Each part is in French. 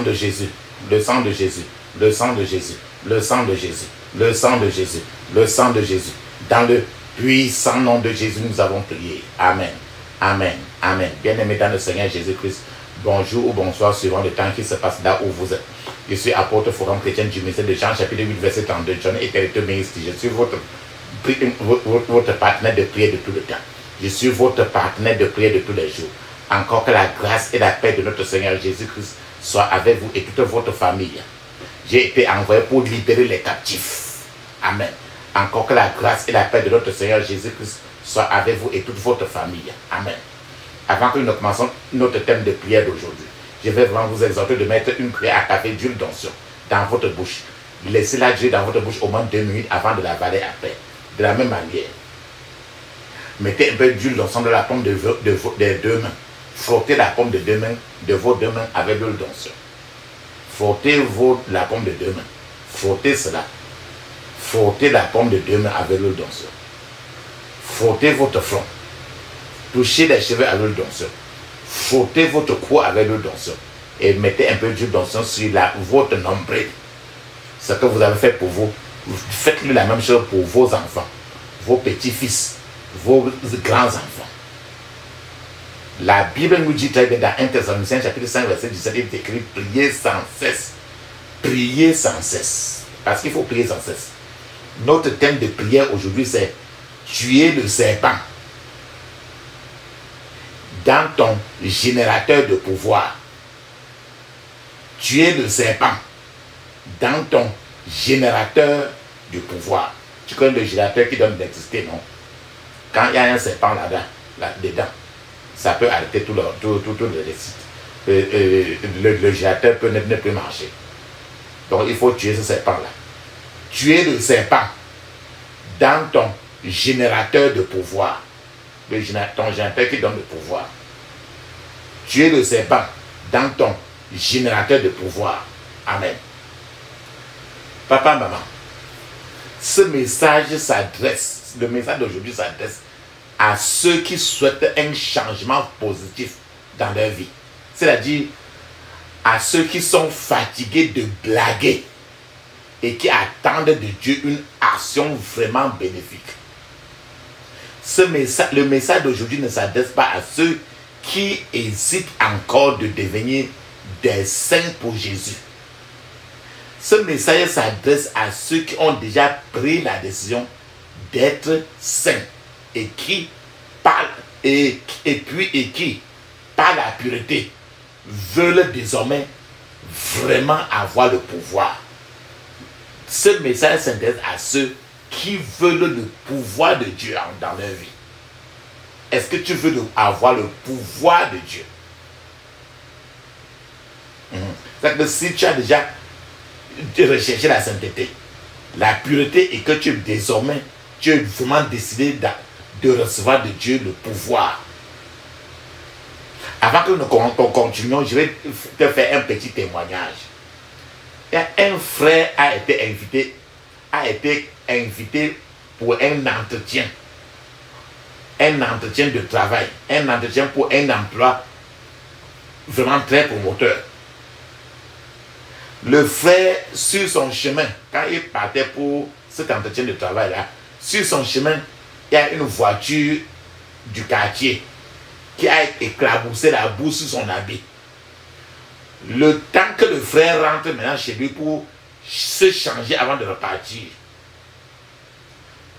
de Jésus, le sang de Jésus, le sang de Jésus, le sang de Jésus, le sang de Jésus, le sang de Jésus. Dans le puissant nom de Jésus, nous avons prié. Amen. Amen. Amen. Bien-aimés dans le Seigneur Jésus-Christ, bonjour ou bonsoir suivant le temps qui se passe là où vous êtes. Je suis apôtre Forum chrétien du ministère de Jean, chapitre 8, verset 32. John Éternité ministre. Je suis votre partenaire de prière de tout le temps. Je suis votre partenaire de prière de tous les jours. Encore que la grâce et la paix de notre Seigneur Jésus-Christ soient avec vous et toute votre famille. J'ai été envoyé pour libérer les captifs. Amen. Encore que la grâce et la paix de notre Seigneur Jésus-Christ soient avec vous et toute votre famille. Amen. Avant que nous commençons notre thème de prière d'aujourd'hui, je vais vraiment vous exhorter de mettre une prière à café d'huile d'onction dans votre bouche. Laissez-la durer dans votre bouche au moins 2 minutes avant de l'avaler après. De la même manière, mettez un peu d'huile d'onction dans la paume des 2 mains. Frottez la paume de vos 2 mains avec l'huile d'onction. Frottez la paume de 2 mains. Frottez cela. Frottez la paume de 2 mains avec l'huile d'onction. Frottez votre front. Touchez les cheveux à l'huile d'onction. Frottez votre cou avec l'huile d'onction. Et mettez un peu d'huile d'onction sur votre nombril. Ce que vous avez fait pour vous, faites-le la même chose pour vos enfants, vos petits-fils, vos grands-enfants. La Bible nous dit très bien dans 1 Thessaloniciens chapitre 5 verset 17, il est écrit priez sans cesse. Priez sans cesse. Parce qu'il faut prier sans cesse. Notre thème de prière aujourd'hui c'est tuer le serpent dans ton générateur de pouvoir. Tuer le serpent dans ton générateur de pouvoir. Tu connais le générateur qui donne l'électricité, non? Quand il y a un serpent là-dedans, ça peut arrêter tout le générateur peut ne plus marcher. Donc il faut tuer ce serpent-là. Tuer le serpent dans ton générateur de pouvoir. Ton générateur qui donne le pouvoir. Tuer le serpent dans ton générateur de pouvoir. Amen. Papa, maman, ce message s'adresse, le message d'aujourd'hui s'adresse à ceux qui souhaitent un changement positif dans leur vie. C'est-à-dire à ceux qui sont fatigués de blaguer et qui attendent de Dieu une action vraiment bénéfique. Le message d'aujourd'hui ne s'adresse pas à ceux qui hésitent encore de devenir des saints pour Jésus. Ce message s'adresse à ceux qui ont déjà pris la décision d'être saints et qui, par la pureté, veulent désormais vraiment avoir le pouvoir. Ce message s'adresse à ceux qui veulent le pouvoir de Dieu dans leur vie. Est-ce que tu veux avoir le pouvoir de Dieu? C'est que si tu as déjà recherché la sainteté, la pureté et que désormais tu as vraiment décidé de recevoir de Dieu le pouvoir. Avant que nous continuions, je vais te faire un petit témoignage. Un frère a été invité pour un entretien de travail, un entretien pour un emploi vraiment très promoteur. Le frère, sur son chemin, quand il partait pour cet entretien de travail-là, sur son chemin, il y a une voiture du quartier qui a éclaboussé la boue sur son habit. Le temps que le frère rentre maintenant chez lui pour se changer avant de repartir,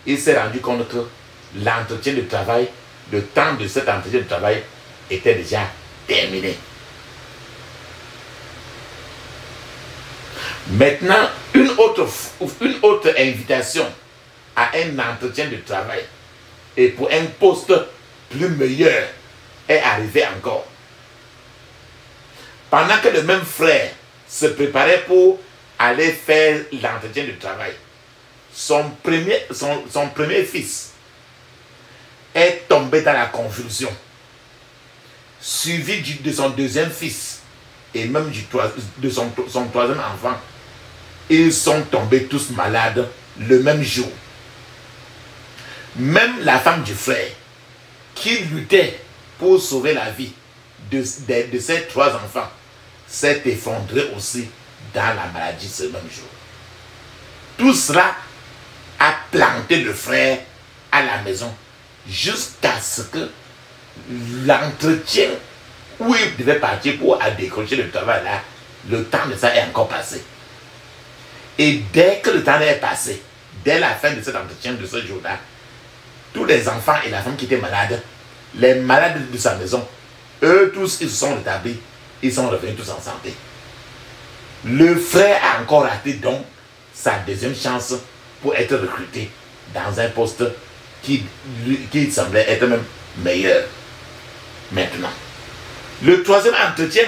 il s'est rendu compte que l'entretien de travail, le temps de cet entretien de travail était déjà terminé. Maintenant, une autre invitation à un entretien de travail et pour un poste plus meilleur est arrivée encore. Pendant que le même frère se préparait pour aller faire l'entretien de travail, son premier fils est tombé dans la confusion, suivi de son deuxième fils et même de son troisième enfant. Ils sont tombés tous malades le même jour. Même la femme du frère, qui luttait pour sauver la vie de ses 3 enfants, s'est effondré aussi dans la maladie ce même jour. Tout cela a planté le frère à la maison jusqu'à ce que l'entretien où il devait partir pour décrocher le travail là, le temps de ça est encore passé. Et dès que le temps est passé, dès la fin de cet entretien de ce jour-là, tous les enfants et la femme qui étaient malades, les malades de sa maison, eux tous, ils se sont rétablis, ils sont revenus tous en santé. Le frère a encore raté donc sa deuxième chance pour être recruté dans un poste qui semblait être même meilleur. Maintenant, le troisième entretien,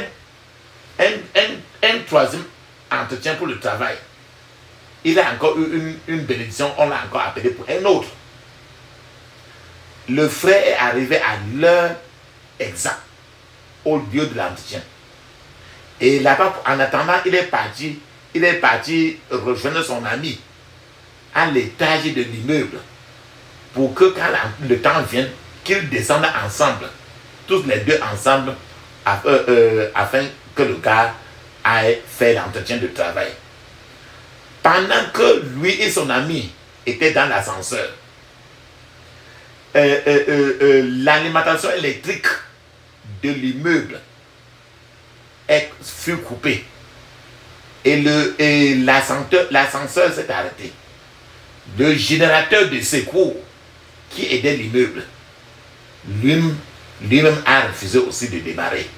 un troisième entretien pour le travail, il a encore eu une bénédiction, on l'a encore appelé pour un autre. Le frère est arrivé à l'heure exacte au lieu de l'entretien. Et là-bas, en attendant, il est parti rejoindre son ami à l'étage de l'immeuble pour que quand le temps vienne, qu'ils descendent ensemble, tous les deux ensemble, afin que le gars aille faire l'entretien de travail. Pendant que lui et son ami étaient dans l'ascenseur, l'alimentation électrique de l'immeuble fut coupée et l'ascenseur s'est arrêté. Le générateur de secours qui aidait l'immeuble, lui-même a refusé aussi de démarrer.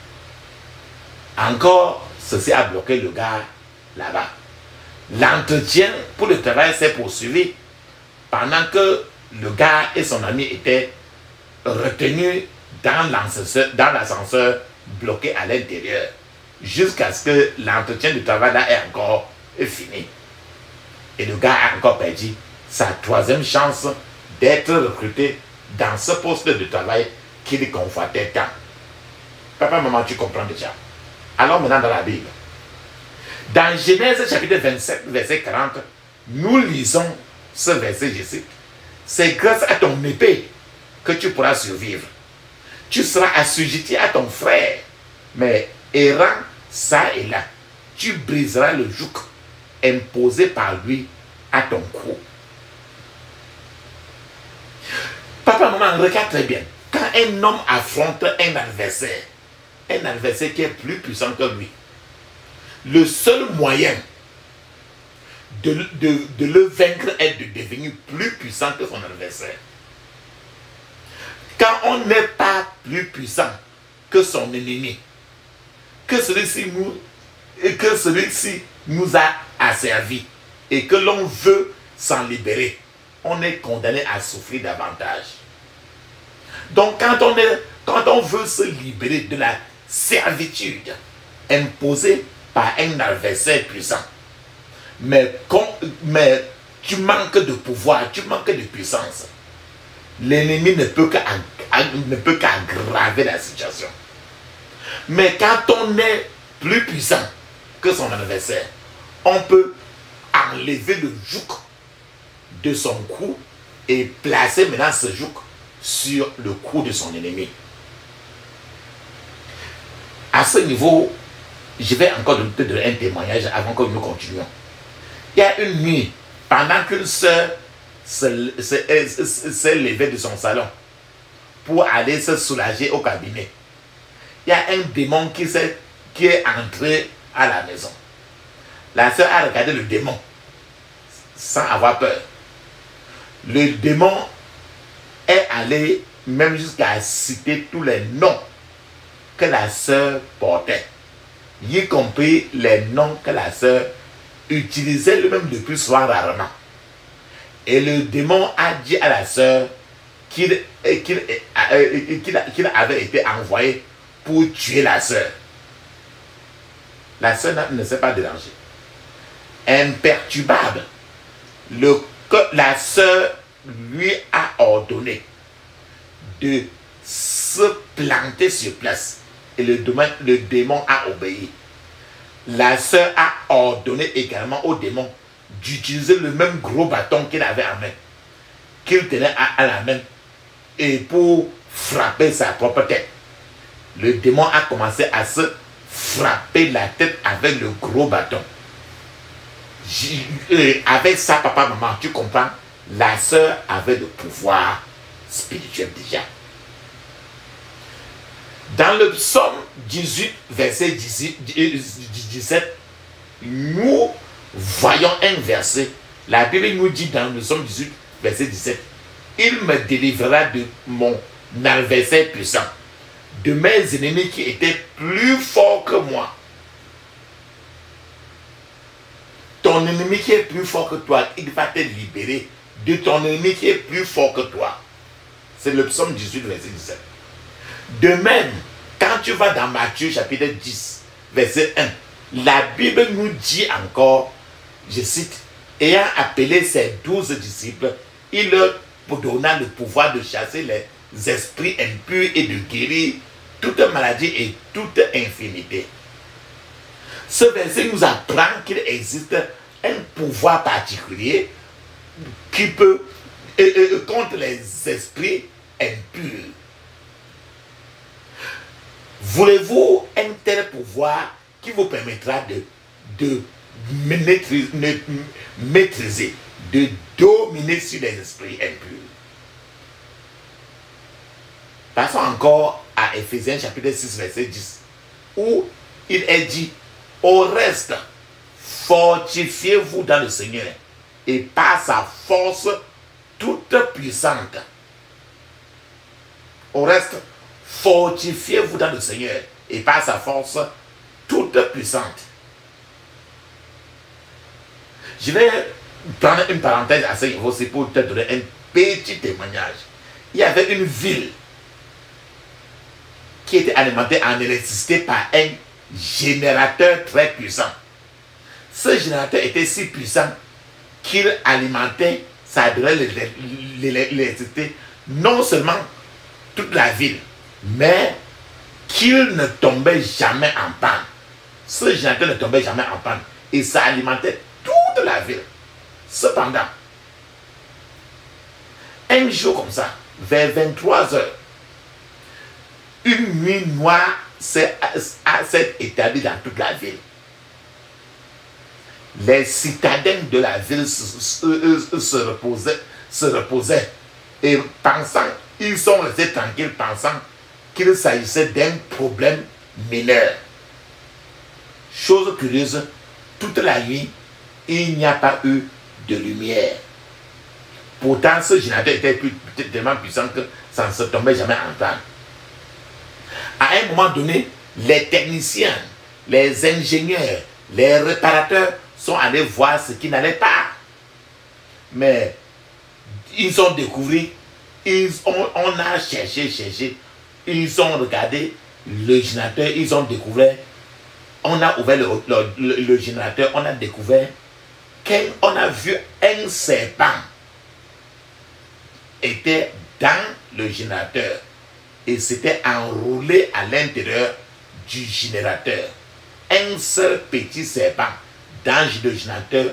Encore, ceci a bloqué le gars là-bas. L'entretien pour le travail s'est poursuivi pendant que le gars et son ami étaient retenus dans l'ascenseur bloqué à l'intérieur jusqu'à ce que l'entretien du travail là est encore fini. Et le gars a encore perdu sa troisième chance d'être recruté dans ce poste de travail qui lui confortait tant. Papa, maman, tu comprends déjà. Alors maintenant dans la Bible. Dans Genèse chapitre 27, verset 40, nous lisons ce verset, je cite. C'est grâce à ton épée que tu pourras survivre. Tu seras assujetti à ton frère, mais errant ça et là, tu briseras le joug imposé par lui à ton cou. Papa, maman, regarde très bien. Quand un homme affronte un adversaire qui est plus puissant que lui, le seul moyen de le vaincre est de devenir plus puissant que son adversaire. Quand on n'est pas plus puissant que son ennemi, que celui-ci nous a asservi et que l'on veut s'en libérer, on est condamné à souffrir davantage. Donc quand on veut se libérer de la servitude imposée par un adversaire puissant, mais tu manques de pouvoir, tu manques de puissance, l'ennemi ne peut qu'aggraver la situation. Mais quand on est plus puissant que son adversaire, on peut enlever le joug de son cou et placer maintenant ce joug sur le cou de son ennemi. À ce niveau, je vais encore te donner un témoignage avant que nous continuions. Il y a une nuit, pendant qu'une sœur s'est levée de son salon pour aller se soulager au cabinet, il y a un démon qui est entré à la maison. La sœur a regardé le démon sans avoir peur. Le démon est allé même jusqu'à citer tous les noms que la sœur portait, y compris les noms que la sœur utilisait lui-même depuis soir rarement. Et le démon a dit à la sœur qu'il avait été envoyé pour tuer la sœur. La sœur ne s'est pas dérangée. Imperturbable, la sœur lui a ordonné de se planter sur place. Et le démon a obéi. La sœur a ordonné également au démon d'utiliser le même gros bâton qu'il avait en main, qu'il tenait à la main, et pour frapper sa propre tête. Le démon a commencé à se frapper la tête avec le gros bâton. Avec ça, papa, maman, tu comprends? La sœur avait le pouvoir spirituel déjà. Dans le psaume 18, verset 17, nous voyons un verset. La Bible nous dit dans le psaume 18, verset 17, « Il me délivrera de mon adversaire puissant, de mes ennemis qui étaient plus forts que moi. » Ton ennemi qui est plus fort que toi, il va te libérer de ton ennemi qui est plus fort que toi. C'est le psaume 18, verset 17. De même, quand tu vas dans Matthieu chapitre 10, verset 1, la Bible nous dit encore, je cite, « Ayant appelé ses 12 disciples, il leur donna le pouvoir de chasser les esprits impurs et de guérir toute maladie et toute infirmité. » Ce verset nous apprend qu'il existe un pouvoir particulier qui peut contre les esprits impurs. Voulez-vous un tel pouvoir qui vous permettra de maîtriser, de dominer sur les esprits impurs? Passons encore à Éphésiens chapitre 6, verset 10, où il est dit, « Au reste, fortifiez-vous dans le Seigneur et par sa force toute puissante. » Au reste, fortifiez-vous dans le Seigneur et par sa force toute puissante. Je vais prendre une parenthèse à ce niveau aussi pour te donner un petit témoignage. Il y avait une ville qui était alimentée en électricité par un générateur très puissant. Ce générateur était si puissant qu'il alimentait, ça donnait l'électricité, non seulement toute la ville, mais qu'il ne tombait jamais en panne. Ce générateur ne tombait jamais en panne et ça alimentait toute la ville. Cependant, un jour comme ça, vers 23 heures, une nuit noire s'est établie dans toute la ville. Les citadins de la ville se reposaient et pensant, ils sont restés tranquilles pensant qu'il s'agissait d'un problème mineur. Chose curieuse, toute la nuit, il n'y a pas eu de lumière. Pourtant, ce générateur était tellement puissant que ça ne se tombait jamais en panne. À un moment donné, les techniciens, les ingénieurs, les réparateurs sont allés voir ce qui n'allait pas. Mais ils ont découvert, on a cherché, ils ont regardé le générateur, ils ont découvert, on a ouvert le générateur, on a découvert qu'on a vu un serpent était dans le générateur et s'était enroulé à l'intérieur du générateur. Un seul petit serpent dans le générateur,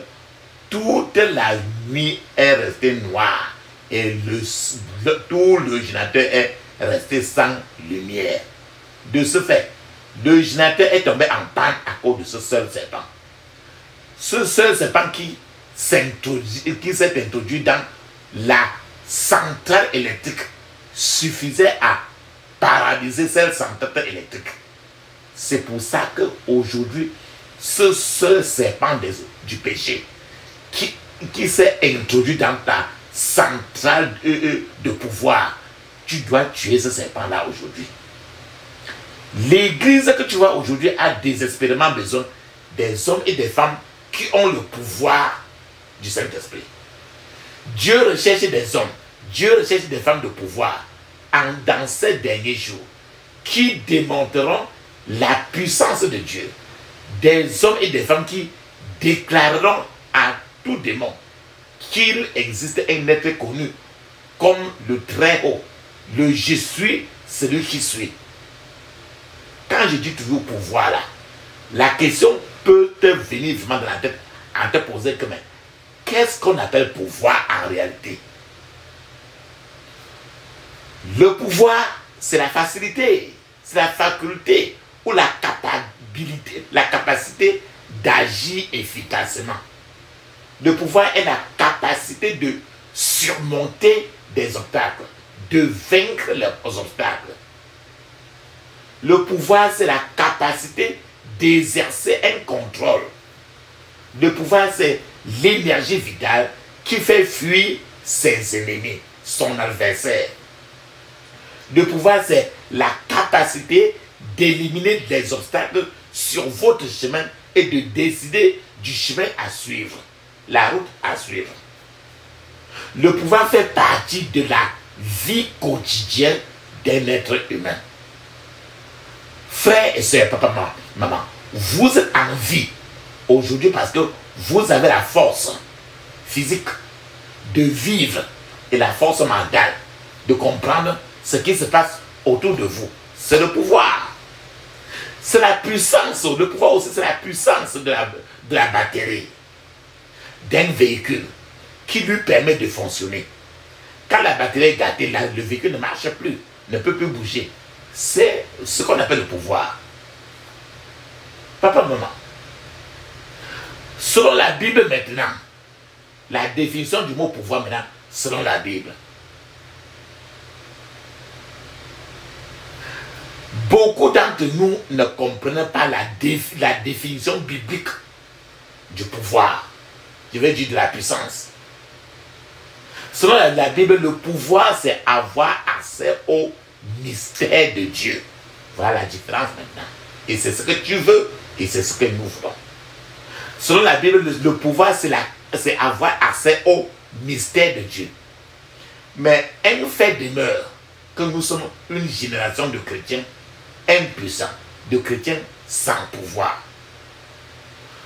toute la nuit est resté noir et tout le générateur est resté sans lumière. De ce fait, le générateur est tombé en panne à cause de ce seul serpent. Ce seul serpent qui s'est introduit dans la centrale électrique suffisait à paralyser cette centrale électrique. C'est pour ça qu'aujourd'hui, ce seul serpent du péché qui s'est introduit dans ta centrale de pouvoir, tu dois tuer ce serpent-là aujourd'hui. L'église que tu vois aujourd'hui a désespérément besoin des hommes et des femmes qui ont le pouvoir du Saint-Esprit. Dieu recherche des hommes, Dieu recherche des femmes de pouvoir dans ces derniers jours qui démontreront la puissance de Dieu. Des hommes et des femmes qui déclareront à tout démon qu'il existe un être connu comme le Très-Haut, le je suis, celui qui suit. Quand je dis toujours pouvoir là, la question peut te venir vraiment dans la tête en te posant que mais qu'est-ce qu'on appelle pouvoir en réalité? Le pouvoir, c'est la facilité, c'est la faculté ou la la capacité d'agir efficacement. Le pouvoir est la capacité de surmonter des obstacles, de vaincre les obstacles. Le pouvoir, c'est la capacité d'exercer un contrôle. Le pouvoir, c'est l'énergie vitale qui fait fuir ses ennemis, son adversaire. Le pouvoir, c'est la capacité d'éliminer les obstacles sur votre chemin et de décider du chemin à suivre, la route à suivre. Le pouvoir fait partie de la vie quotidienne d'un être humain. Frères et sœurs, papa, maman, vous êtes en vie aujourd'hui parce que vous avez la force physique de vivre et la force mentale de comprendre ce qui se passe autour de vous. C'est le pouvoir. C'est la puissance. Le pouvoir aussi, c'est la puissance de la batterie d'un véhicule qui lui permet de fonctionner. Quand la batterie est gâtée, le véhicule ne marche plus, ne peut plus bouger. C'est ce qu'on appelle le pouvoir. Papa, maman, selon la Bible maintenant, la définition du mot pouvoir maintenant, selon la Bible, beaucoup d'entre nous ne comprennent pas la définition biblique du pouvoir. Je veux dire de la puissance. Selon la Bible, le pouvoir, c'est avoir accès au mystère de Dieu. Voilà la différence maintenant. Et c'est ce que tu veux et c'est ce que nous voulons. Selon la Bible, le pouvoir, c'est avoir accès au mystère de Dieu. Mais un fait demeure que nous sommes une génération de chrétiens impuissants, de chrétiens sans pouvoir.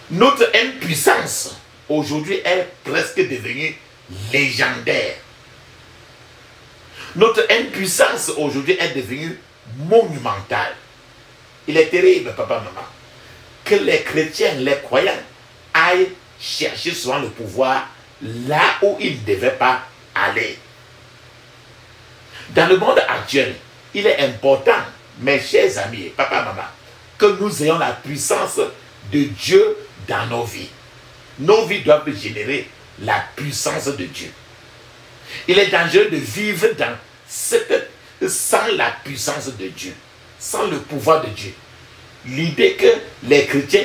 Notre impuissance aujourd'hui est presque devenue légendaire. Notre impuissance aujourd'hui est devenue monumentale. Il est terrible, papa, maman, que les chrétiens, les croyants, aillent chercher souvent le pouvoir là où ils ne devaient pas aller. Dans le monde actuel, il est important, mes chers amis, papa, maman, que nous ayons la puissance de Dieu dans nos vies. Nos vies doivent générer la puissance de Dieu. Il est dangereux de vivre sans la puissance de Dieu, sans le pouvoir de Dieu. L'idée que les chrétiens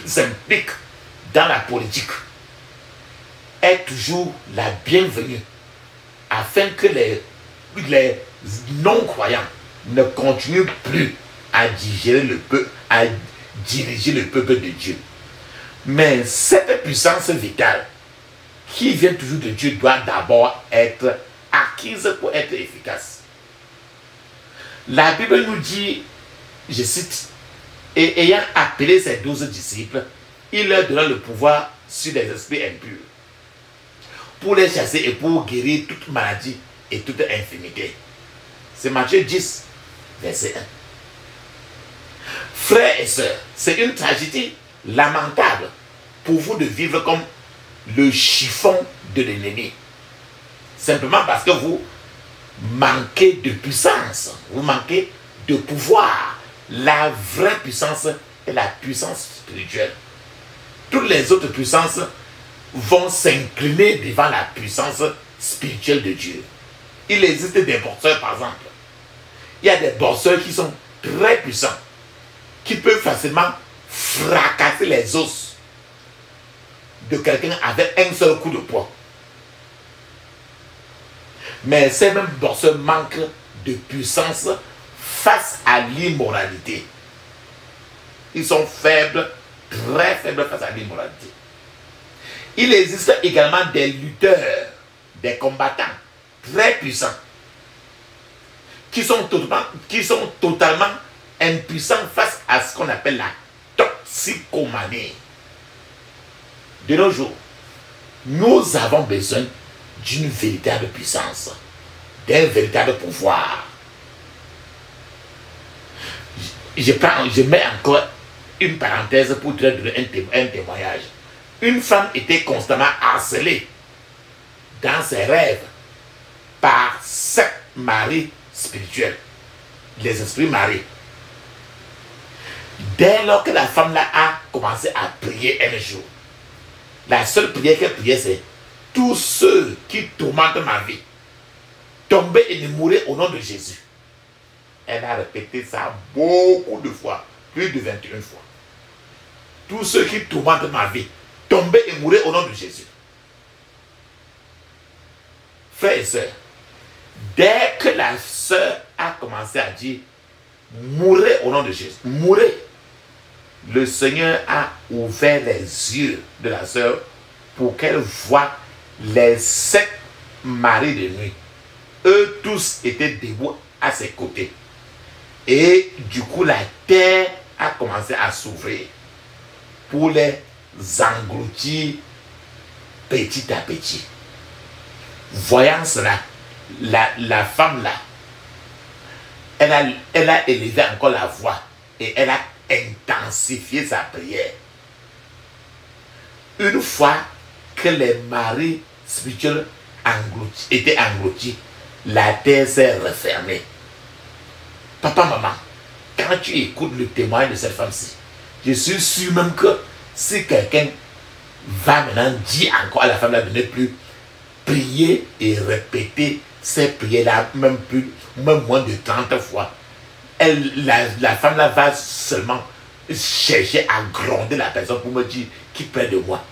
s'impliquent dans la politique est toujours la bienvenue, afin que les non-croyants ne continuent plus à diriger le peuple de Dieu. Mais cette puissance vitale qui vient toujours de Dieu doit d'abord être acquise pour être efficace. La Bible nous dit, je cite, « Et ayant appelé ses 12 disciples, il leur donna le pouvoir sur les esprits impurs, pour les chasser et pour guérir toute maladie et toute infirmité. » C'est Matthieu 10, verset 1. Frères et sœurs, c'est une tragédie lamentable pour vous de vivre comme le chiffon de l'ennemi. Simplement parce que vous manquez de puissance, vous manquez de pouvoir. La vraie puissance est la puissance spirituelle. Toutes les autres puissances vont s'incliner devant la puissance spirituelle de Dieu. Il existe des boxeurs, par exemple. Il y a des boxeurs qui sont très puissants, qui peuvent facilement fracasser les os de quelqu'un avec un seul coup de poing. Mais ces mêmes boxeurs manquent de puissance face à l'immoralité. Ils sont faibles, très faibles face à l'immoralité. Il existe également des lutteurs, des combattants très puissants qui sont totalement impuissants face à ce qu'on appelle la toxicomanie. De nos jours, nous avons besoin d'une véritable puissance, d'un véritable pouvoir. Je mets encore une parenthèse pour te donner un témoignage. Une femme était constamment harcelée dans ses rêves par 7 maris spirituels, les esprits mariés. Dès lors que la femme là a commencé à prier un jour, la seule prière qu'elle priait, c'est tous ceux qui tourmentent ma vie, tombez et ne mourrez au nom de Jésus. Elle a répété ça beaucoup de fois, plus de 21 fois. Tous ceux qui tourmentent ma vie, tombez et mourrez au nom de Jésus. Frères et sœurs, dès que la sœur a commencé à dire mourrez au nom de Jésus, mourrez, le Seigneur a ouvert les yeux de la sœur pour qu'elle voie les 7 maris de nuit. Eux tous étaient debout à ses côtés. Et du coup, la terre a commencé à s'ouvrir pour les engloutir petit à petit. Voyant cela, la femme là, elle a élevé encore la voix et elle a intensifié sa prière. Une fois que les maris spirituels étaient engloutis, la terre s'est refermée. Papa, maman, quand tu écoutes le témoignage de cette femme-ci, je suis sûr même que si quelqu'un va maintenant dire encore à la femme-là de ne plus prier et répéter ces prières-là, même moins de 30 fois, la femme-là va seulement chercher à gronder la personne pour me dire qui près de moi.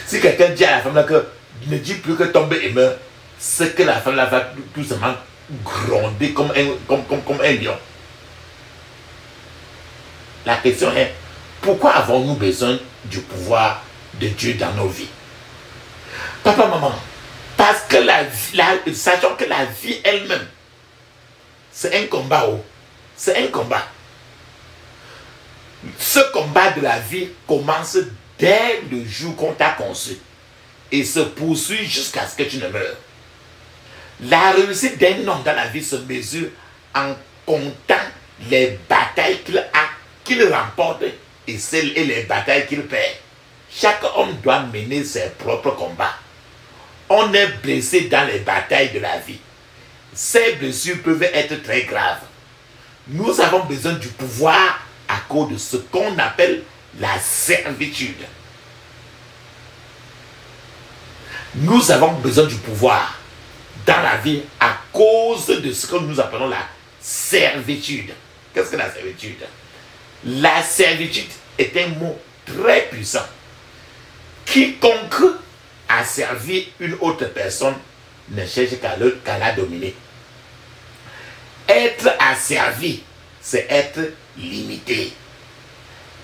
Si quelqu'un dit à la femme-là que ne dis plus que tombe et meurt, c'est que la femme-là va tout simplement gronder comme un lion. La question est, pourquoi avons-nous besoin du pouvoir de Dieu dans nos vies? Papa, maman, parce que sachant que la vie elle-même, c'est un combat. C'est un combat. Ce combat de la vie commence dès le jour qu'on t'a conçu et se poursuit jusqu'à ce que tu ne meurs. La réussite d'un homme dans la vie se mesure en comptant les batailles qu'il remporte et les batailles qu'il perd. Chaque homme doit mener ses propres combats. On est blessé dans les batailles de la vie. Ces blessures peuvent être très graves. Nous avons besoin du pouvoir à cause de ce qu'on appelle la servitude. Nous avons besoin du pouvoir dans la vie à cause de ce que nous appelons la servitude. Qu'est-ce que la servitude? La servitude est un mot très puissant. Quiconque a servi une autre personne ne cherche qu'à la dominer. Être asservi, c'est être limité.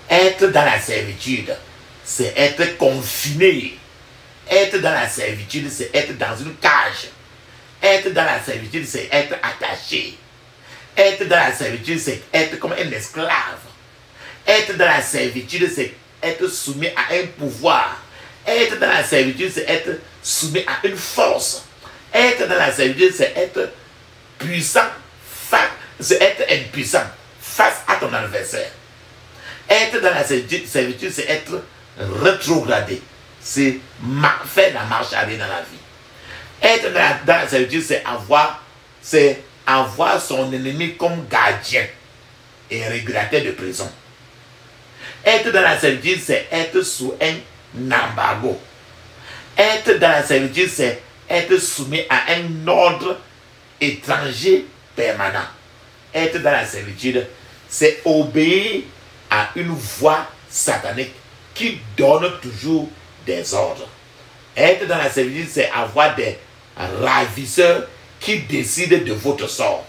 Être dans la servitude, c'est être confiné. Être dans la servitude, c'est être dans une cage. Être dans la servitude, c'est être attaché. Être dans la servitude, c'est être comme un esclave. Être dans la servitude, c'est être soumis à un pouvoir. Être dans la servitude, c'est être soumis à une force. Être dans la servitude, c'est être puissant, c'est être impuissant face à ton adversaire. Être dans la servitude, c'est être rétrogradé. C'est faire la marche arrière dans la vie. Être dans la servitude, c'est avoir son ennemi comme gardien et régulateur de prison. Être dans la servitude, c'est être sous un embargo. Être dans la servitude, c'est être soumis à un ordre étranger permanent. Être dans la servitude, c'est obéir à une voix satanique qui donne toujours des ordres. Être dans la servitude, c'est avoir des ravisseurs qui décident de votre sort.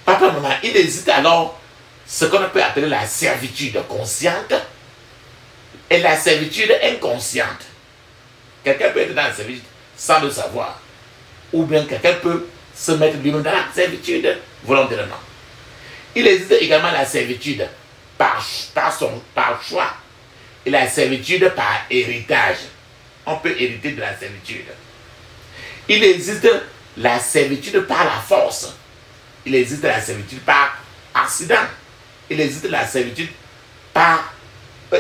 Papa, maman, il existe alors ce qu'on peut appeler la servitude consciente et la servitude inconsciente. Quelqu'un peut être dans la servitude sans le savoir. Ou bien quelqu'un peut se mettre lui-même dans la servitude volontairement. Il existe également la servitude par choix et la servitude par héritage. On peut hériter de la servitude. Il existe la servitude par la force. Il existe la servitude par accident. Il existe la servitude par...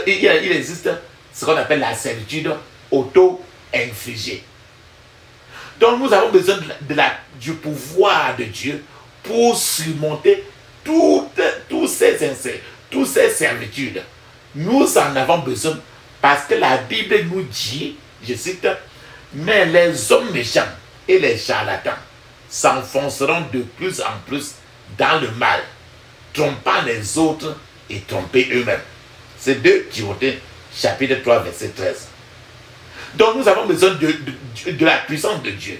Il existe ce qu'on appelle la servitude auto-infligée. Donc nous avons besoin du pouvoir de Dieu pour surmonter tous ces servitudes, nous en avons besoin parce que la Bible nous dit, je cite, mais les hommes méchants et les charlatans s'enfonceront de plus en plus dans le mal, trompant les autres et tromper eux-mêmes. C'est 2 Timothée, chapitre 3, verset 13. Donc nous avons besoin de la puissance de Dieu.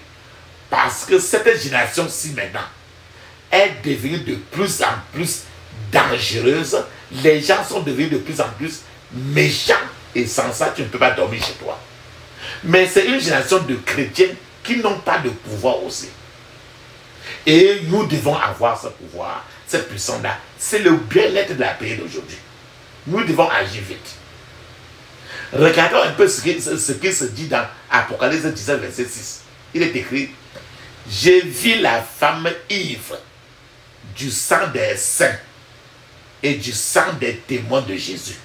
Parce que cette génération-ci maintenant est devenue de plus en plus dangereuse. Les gens sont devenus de plus en plus méchants. Et sans ça, tu ne peux pas dormir chez toi. Mais c'est une génération de chrétiens qui n'ont pas de pouvoir aussi. Et nous devons avoir ce pouvoir, cette puissance-là. C'est le bien-être de la période d'aujourd'hui. Nous devons agir vite. Regardons un peu ce qui se dit dans Apocalypse 17, verset 6. Il est écrit: j'ai vu la femme ivre du sang des saints et du sang des témoins de Jésus.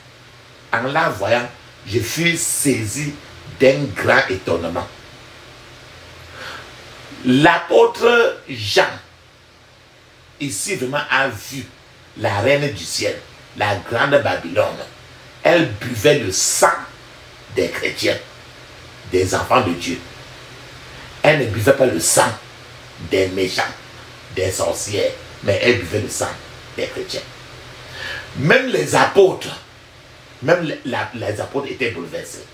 En la voyant, je fus saisi d'un grand étonnement. L'apôtre Jean, ici vraiment, a vu la reine du ciel, la grande Babylone. Elle buvait le sang des chrétiens, des enfants de Dieu. Elle ne buvait pas le sang des méchants, des sorcières, mais elle buvait le sang des chrétiens. Même les apôtres, les apôtres étaient bouleversés.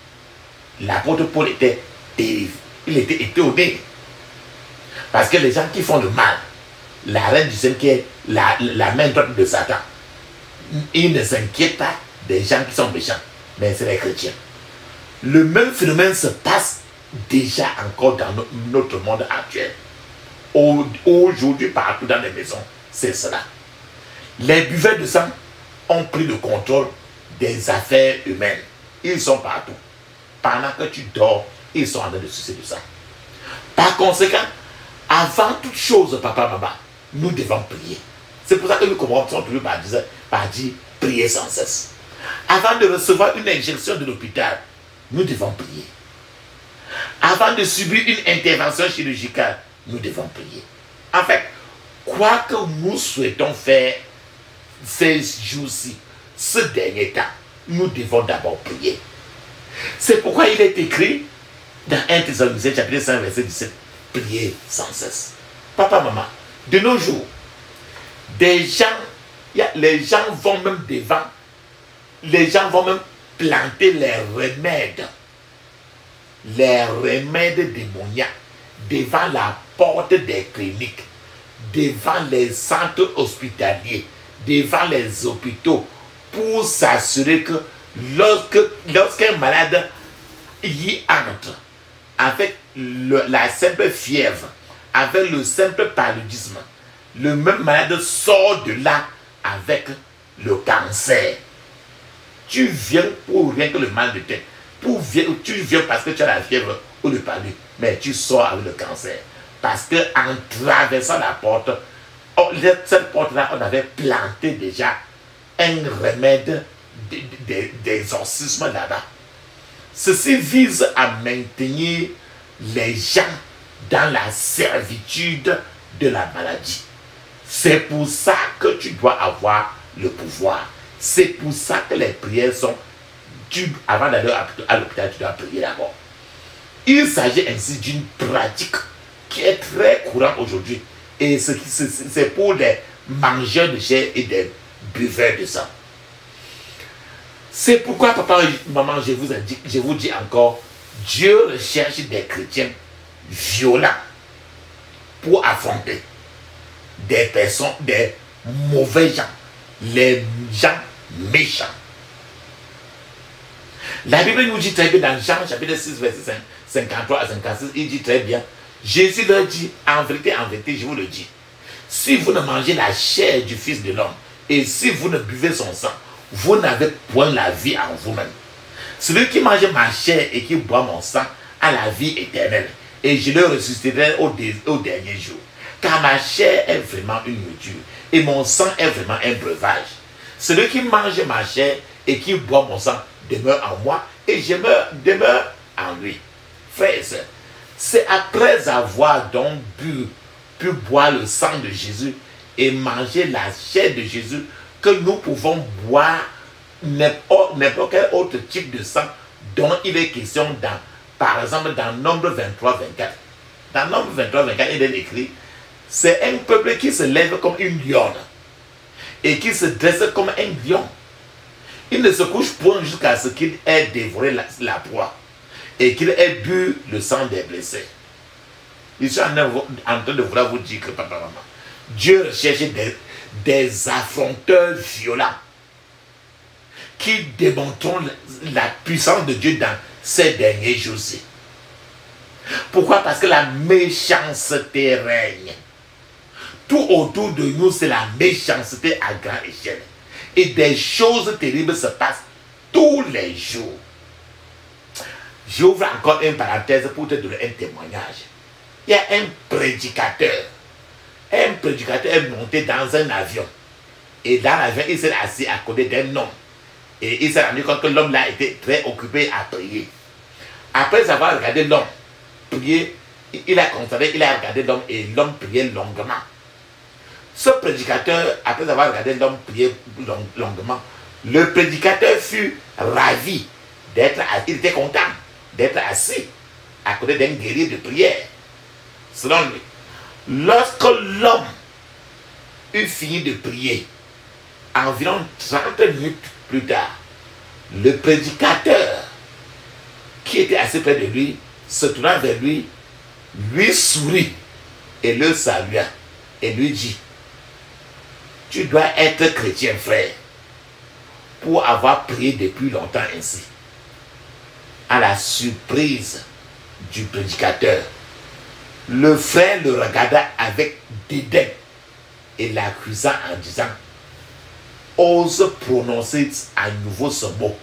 L'apôtre Paul était terrible, il était étonné. Parce que les gens qui font le mal, la reine du ciel qui est la main droite de Satan, ils ne s'inquiètent pas des gens qui sont méchants, mais c'est les chrétiens. Le même phénomène se passe déjà encore dans notre monde actuel. Aujourd'hui, partout dans les maisons, c'est cela. Les buveurs de sang ont pris le contrôle des affaires humaines. Ils sont partout. Pendant que tu dors, ils sont en train de sucer du sang. Par conséquent, avant toute chose, papa, maman, nous devons prier. C'est pour ça que nous commençons toujours par dire prier sans cesse. Avant de recevoir une injection de l'hôpital, nous devons prier. Avant de subir une intervention chirurgicale, nous devons prier. En fait, quoi que nous souhaitons faire ces jours-ci, ce dernier temps, nous devons d'abord prier. C'est pourquoi il est écrit dans 1 Thessaloniciens chapitre 5 verset 17, prier sans cesse. Papa, maman, de nos jours, les gens vont même devant, les gens vont même planter les remèdes démoniaques devant la porte des cliniques, devant les centres hospitaliers, devant les hôpitaux, pour s'assurer que lorsqu'un malade y entre avec la simple fièvre, avec le simple paludisme, le même malade sort de là avec le cancer. Tu viens pour rien que le mal de tête. Tu viens parce que tu as la fièvre ou le paludisme, mais tu sors avec le cancer. Parce qu'en traversant la porte, cette porte-là, on avait planté déjà un remède d'exorcisme là-bas. Ceci vise à maintenir les gens dans la servitude de la maladie. C'est pour ça que tu dois avoir le pouvoir. C'est pour ça que les prières sont... avant d'aller à l'hôpital, tu dois prier d'abord. Il s'agit ainsi d'une pratique qui est très courante aujourd'hui. Et c'est pour les mangeurs de chair et des buveurs de sang. C'est pourquoi, papa et maman, je vous dis encore, Dieu recherche des chrétiens violents pour affronter des personnes, des mauvais gens, les gens méchants. La Bible nous dit très bien dans Jean chapitre 6, verset 53 à 56, il dit très bien, Jésus leur dit, en vérité, je vous le dis, si vous ne mangez la chair du Fils de l'homme et si vous ne buvez son sang, vous n'avez point la vie en vous-même. Celui qui mange ma chair et qui boit mon sang a la vie éternelle, et je le ressusciterai au dernier jour. Car ma chair est vraiment une nourriture, et mon sang est vraiment un breuvage. Celui qui mange ma chair et qui boit mon sang demeure en moi, et je demeure en lui. Frères et sœurs, c'est après avoir donc pu boire le sang de Jésus et manger la chair de Jésus que nous pouvons boire n'importe quel autre type de sang dont il est question dans, par exemple, dans Nombre 23, 24. Dans Nombre 23, 24, il est écrit, c'est un peuple qui se lève comme une lionne et qui se dresse comme un lion. Il ne se couche point jusqu'à ce qu'il ait dévoré la proie et qu'il ait bu le sang des blessés. Je suis en train de vouloir vous dire que, papa, maman, Dieu recherche des affronteurs violents qui démontrent la puissance de Dieu dans ces derniers jours-ci. Pourquoi? Parce que la méchanceté règne. Tout autour de nous, c'est la méchanceté à grande échelle. Et des choses terribles se passent tous les jours. J'ouvre encore une parenthèse pour te donner un témoignage. Il y a un prédicateur. Un prédicateur est monté dans un avion. Et dans l'avion, il s'est assis à côté d'un homme. Et il s'est rendu compte que l'homme là était très occupé à prier. Après avoir regardé l'homme prier, il a constaté, il a regardé l'homme et l'homme priait longuement. Ce prédicateur, après avoir regardé l'homme prier longuement, le prédicateur fut ravi d'être assis. Il était content d'être assis à côté d'un guerrier de prière. Selon lui, lorsque l'homme eut fini de prier, environ 30 minutes plus tard, le prédicateur qui était assis près de lui, se tournant vers lui, lui sourit et le salua et lui dit, tu dois être chrétien, frère, pour avoir prié depuis longtemps ainsi. À la surprise du prédicateur, le frère le regarda avec dédain et l'accusa en disant, ose prononcer à nouveau ce mot.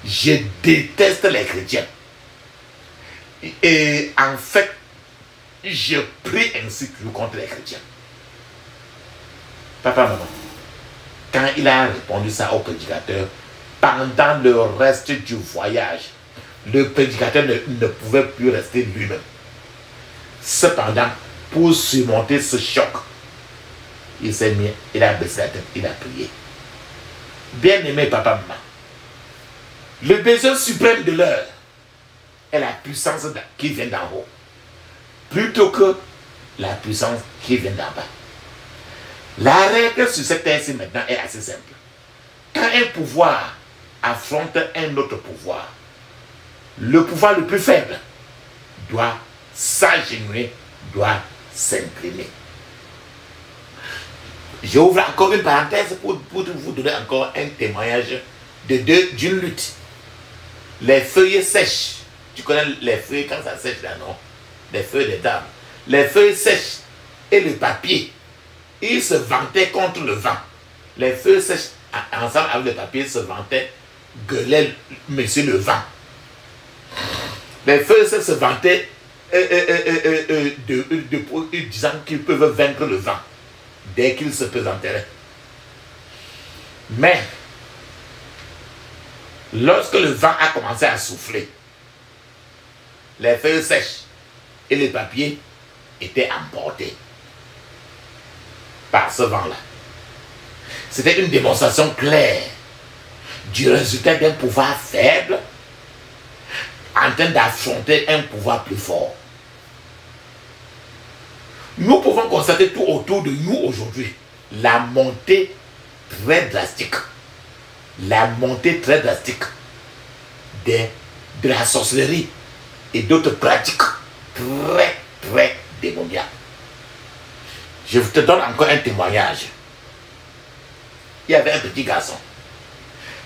Je déteste les chrétiens. Et en fait, je prie ainsi contre les chrétiens. Papa, maman, quand il a répondu ça au prédicateur, pendant le reste du voyage, le prédicateur ne pouvait plus rester lui-même. Cependant, pour surmonter ce choc, il s'est mis, il a baissé la tête, il a prié. Bien-aimé papa, maman, le besoin suprême de l'heure est la puissance qui vient d'en haut, plutôt que la puissance qui vient d'en bas. La règle sur cette terre-ci maintenant est assez simple. Quand un pouvoir affronte un autre pouvoir, le pouvoir le plus faible doit s'agenouiller, doit s'incliner. J'ouvre encore une parenthèse pour vous donner encore un témoignage d'une lutte. Les feuilles sèches, tu connais les feuilles quand ça sèche là, non? Les feuilles des dames. Les feuilles sèches et le papier, ils se vantaient contre le vent. Les feuilles sèches, ensemble avec le papier, se vantaient, gueulaient monsieur le vent. Les feuilles sèches se vantaient disant qu'ils peuvent vaincre le vent dès qu'ils se présenteraient. Mais, lorsque le vent a commencé à souffler, les feuilles sèches et les papiers étaient emportés par ce vent-là. C'était une démonstration claire du résultat d'un pouvoir faible en train d'affronter un pouvoir plus fort. Nous pouvons constater tout autour de nous aujourd'hui la montée très drastique. La montée très drastique de la sorcellerie et d'autres pratiques très démoniaques. Je te donne encore un témoignage. Il y avait un petit garçon.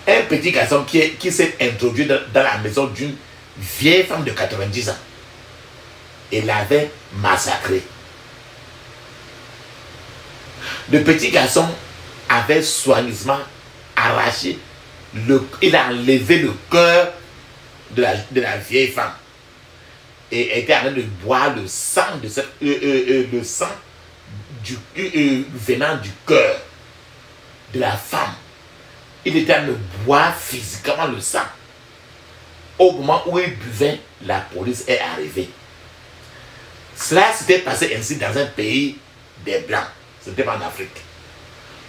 Un petit garçon qui s'est introduit dans la maison d'une vieille femme de 90 ans. Et l'avait massacré. Le petit garçon avait soigneusement arraché, il a enlevé le cœur de la vieille femme. Et était en train de boire le sang, le sang venant du cœur de la femme. Il était en train de boire physiquement le sang. Au moment où il buvait, la police est arrivée. Cela s'était passé ainsi dans un pays des Blancs. Ce n'était pas en Afrique.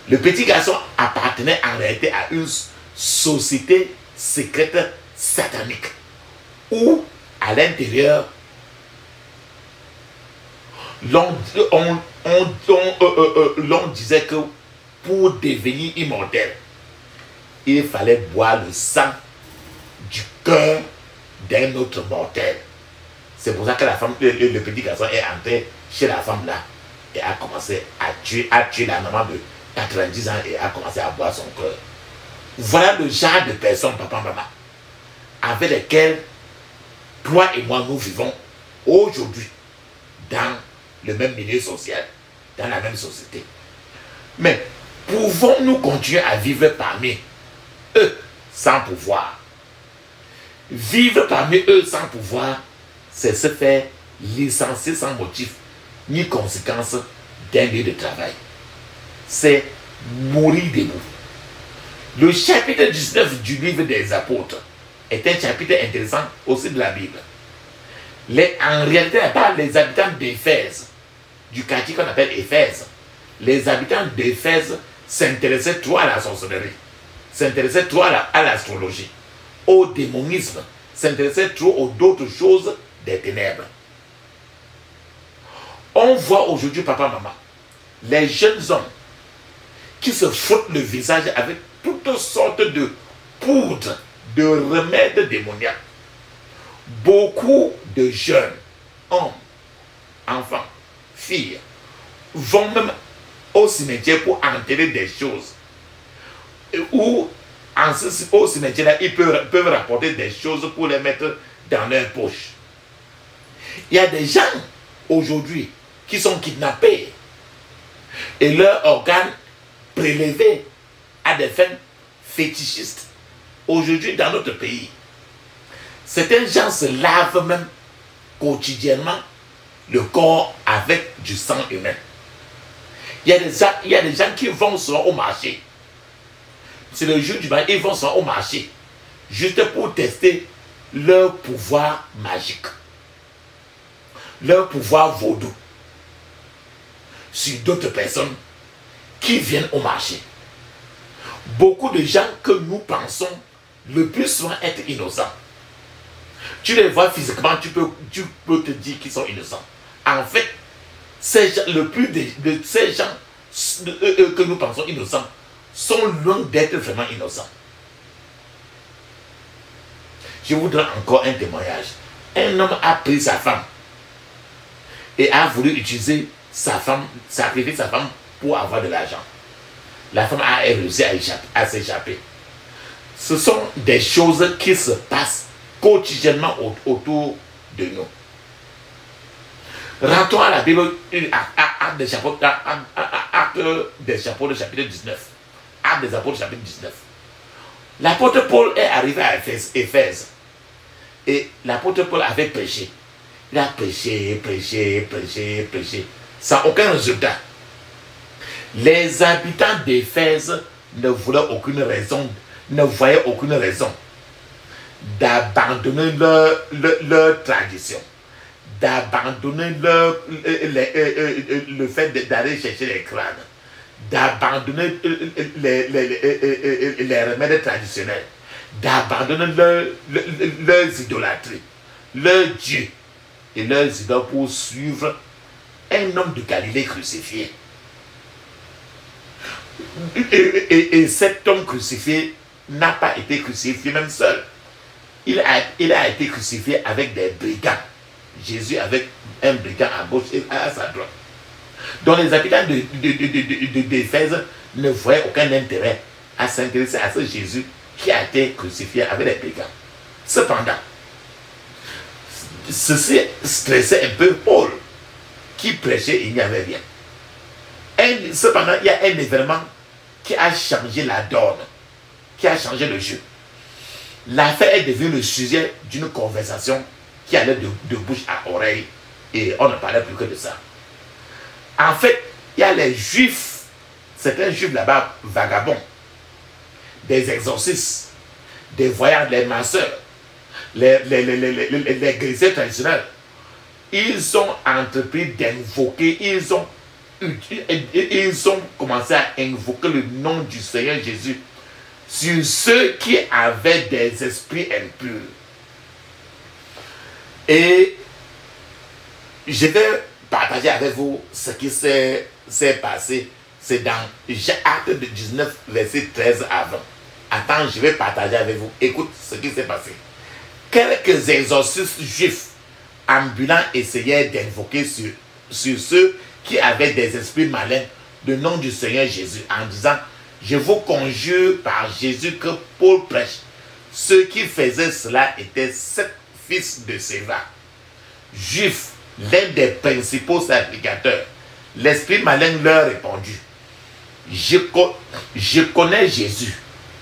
Le petit garçon appartenait en réalité à une société secrète satanique, où à l'intérieur, l'on disait que pour devenir immortel, il fallait boire le sang du cœur d'un autre mortel. C'est pour ça que la femme, le petit garçon est entré chez la femme là et a commencé à tuer la maman de 90 ans et a commencé à boire son cœur. Voilà le genre de personnes, papa, maman, avec lesquelles toi et moi nous vivons aujourd'hui dans le même milieu social, dans la même société. Mais pouvons-nous continuer à vivre parmi eux sans pouvoir? Vivre parmi eux sans pouvoir, c'est se faire licencier sans motif ni conséquence d'un lieu de travail. C'est mourir debout. Le chapitre 19 du livre des apôtres est un chapitre intéressant aussi de la Bible. En réalité, les habitants d'Éphèse, du quartier qu'on appelle Éphèse, les habitants d'Éphèse s'intéressaient trop à la sorcellerie, s'intéressaient trop à l'astrologie, au démonisme, s'intéressaient trop aux d'autres choses des ténèbres. On voit aujourd'hui, papa, maman, les jeunes hommes qui se frottent le visage avec toutes sortes de poudres, de remèdes démoniaques. Beaucoup de jeunes hommes, enfants, filles, vont même au cimetière pour enterrer des choses. Ou au cimetière-là, ils peuvent rapporter des choses pour les mettre dans leur poche. Il y a des gens aujourd'hui qui sont kidnappés et leurs organes prélevés à des fins fétichistes. Aujourd'hui, dans notre pays, certains gens se lavent même quotidiennement le corps avec du sang humain. Il y a des gens qui vont souvent au marché. C'est le jour du marché, ils vont souvent au marché juste pour tester leur pouvoir magique, leur pouvoir vaudou sur d'autres personnes qui viennent au marché. Beaucoup de gens que nous pensons le plus souvent être innocents, tu les vois physiquement, tu peux te dire qu'ils sont innocents. En fait, ces gens que nous pensons innocents sont loin d'être vraiment innocents. Je vous donne encore un témoignage. Un homme a pris sa femme et a voulu utiliser sa femme, sacrifier sa femme pour avoir de l'argent. La femme a réussi à s'échapper. Ce sont des choses qui se passent quotidiennement autour de nous. Rentrons à la Bible, Actes des Apôtres, chapitre 19. Actes des Apôtres, chapitre 19. L'apôtre Paul est arrivé à Éphèse. Et l'apôtre Paul avait prêché. Il a prêché, sans aucun résultat. Les habitants d'Éphèse ne voyaient aucune raison d'abandonner leur tradition, d'abandonner le fait d'aller chercher les crânes, d'abandonner les remèdes traditionnels, d'abandonner leurs idolâtries, leurs dieux et leurs idoles pour suivre un homme de Galilée crucifié. Et cet homme crucifié n'a pas été crucifié même seul. Il a été crucifié avec des brigands. Jésus avec un brigand à gauche et à sa droite. Donc les habitants d'Éphèse ne voyaient aucun intérêt à s'intéresser à ce Jésus qui a été crucifié avec des brigands. Cependant, ceci stressait un peu Paul, qui prêchait et il n'y avait rien. Cependant, il y a un événement qui a changé la donne, qui a changé le jeu. L'affaire est devenue le sujet d'une conversation qui allait de bouche à oreille et on ne parlait plus que de ça. En fait, il y a les juifs, certains juifs là-bas vagabonds, des exorcistes, des voyants, les masseurs, les guérisseurs traditionnels. Ils ont entrepris d'invoquer, ils ont ils ont commencé à invoquer le nom du Seigneur Jésus sur ceux qui avaient des esprits impurs. Et je vais partager avec vous ce qui s'est passé. C'est dans Actes 19, verset 13 à 20. Attends, je vais partager avec vous. Écoute ce qui s'est passé. Quelques exorcistes juifs ambulants essayaient d'invoquer sur ceux qui avaient des esprits malins le nom du Seigneur Jésus en disant: je vous conjure par Jésus que Paul prêche. Ceux qui faisaient cela étaient 7 fils de Séva, juifs, l'un des principaux sacrificateurs. L'esprit malin leur répondit: je connais Jésus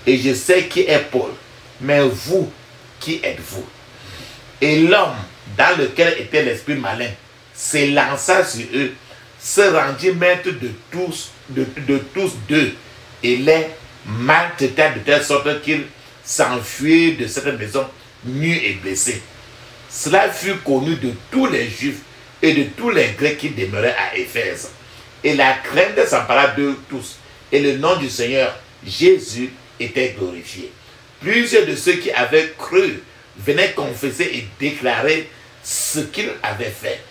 et je sais qui est Paul, mais vous, qui êtes-vous? Et l'homme dans lequel était l'esprit malin s'élança sur eux, se rendit maître de tous deux, et les maltraita de telle sorte qu'ils s'enfuirent de cette maison nus et blessés. Cela fut connu de tous les Juifs et de tous les Grecs qui demeuraient à Éphèse. Et la crainte s'empara d'eux tous, et le nom du Seigneur Jésus était glorifié. Plusieurs de ceux qui avaient cru venaient confesser et déclarer ce qu'ils avaient fait.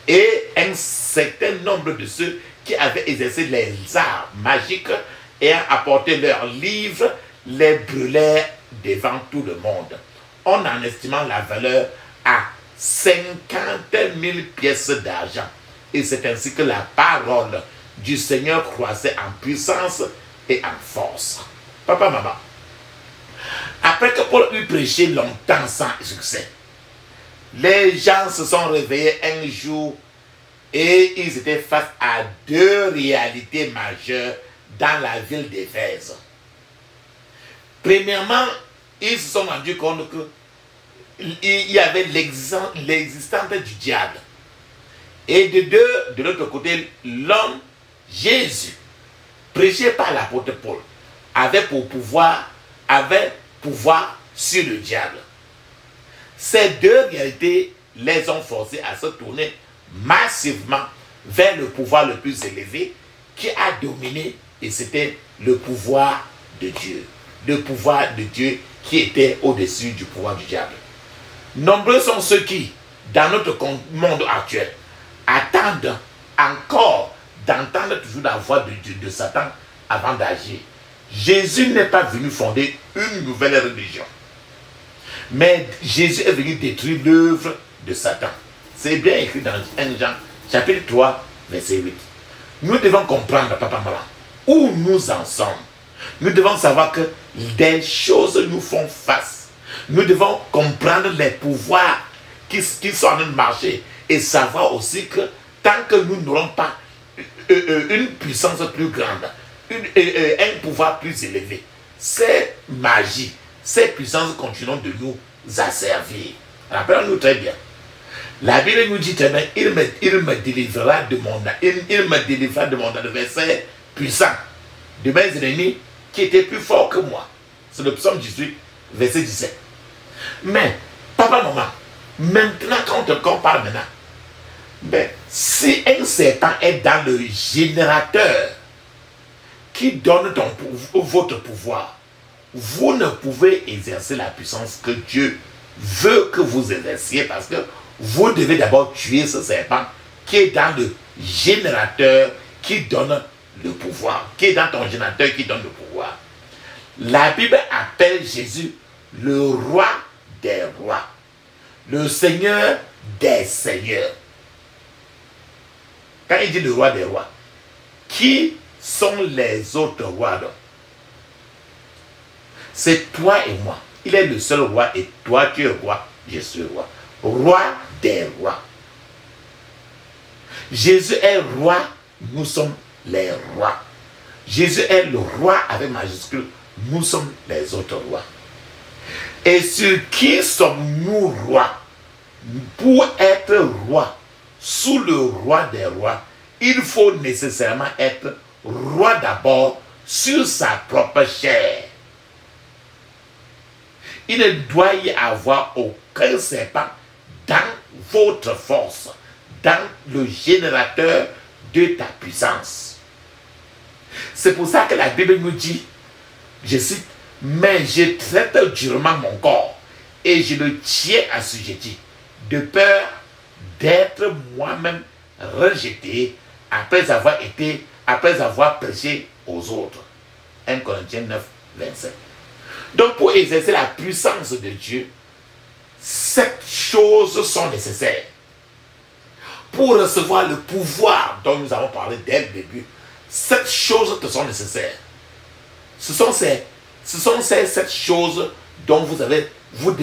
Et un certain nombre de ceux qui avaient exercé les arts magiques ayant apporté leurs livres, les brûlèrent devant tout le monde, on en estimant la valeur à 50 000 pièces d'argent. Et c'est ainsi que la parole du Seigneur croissait en puissance et en force. Papa, maman, après que Paul eut prêché longtemps sans succès, les gens se sont réveillés un jour et ils étaient face à 2 réalités majeures dans la ville d'Éphèse. Premièrement, ils se sont rendus compte qu'il y avait l'existence du diable. Et de l'autre côté, l'homme, Jésus, prêché par l'apôtre Paul, avait pouvoir sur le diable. Ces 2 réalités les ont forcés à se tourner massivement vers le pouvoir le plus élevé qui a dominé, et c'était le pouvoir de Dieu. Le pouvoir de Dieu qui était au-dessus du pouvoir du diable. Nombreux sont ceux qui, dans notre monde actuel, attendent encore d'entendre toujours la voix de Satan avant d'agir. Jésus n'est pas venu fonder une nouvelle religion, mais Jésus est venu détruire l'œuvre de Satan. C'est bien écrit dans 1 Jean, chapitre 3, verset 8. Nous devons comprendre, papa, maman, où nous en sommes. Nous devons savoir que des choses nous font face. Nous devons comprendre les pouvoirs qui sont en train de marcher et savoir aussi que tant que nous n'aurons pas une puissance plus grande, un pouvoir plus élevé, ces magies, ces puissances continueront de nous asservir. Rappelons-nous très bien. La Bible nous dit très bien: il me délivrera de mon adversaire puissant, de mes ennemis qui étaient plus forts que moi. C'est le psaume 18, verset 17. Mais, papa, maman, maintenant, quand on parle maintenant, mais si un serpent est dans le générateur qui donne votre pouvoir, vous ne pouvez exercer la puissance que Dieu veut que vous exerciez, parce que vous devez d'abord tuer ce serpent qui est dans le générateur qui donne le pouvoir, qui est dans ton générateur qui donne le pouvoir. La Bible appelle Jésus le roi des rois, le Seigneur des seigneurs. Quand il dit le roi des rois, qui sont les autres rois donc? C'est toi et moi. Il est le seul roi et toi tu es roi, je suis roi. Roi des rois. Jésus est roi, nous sommes les rois. Jésus est le roi avec majuscule, nous sommes les autres rois. Et sur qui sommes-nous rois? Pour être roi, sous le roi des rois, il faut nécessairement être roi d'abord sur sa propre chair. Il ne doit y avoir aucun serpent dans votre force, dans le générateur de ta puissance. C'est pour ça que la Bible nous dit, je cite, « Mais je traite durement mon corps et je le tiens assujetti, de peur d'être moi-même rejeté après avoir prêché aux autres. » 1 Corinthiens 9, 27. Donc pour exercer la puissance de Dieu, 7 choses sont nécessaires. Pour recevoir le pouvoir dont nous avons parlé dès le début, 7 choses te sont nécessaires. Ce sont ces 7 choses dont vous devez vous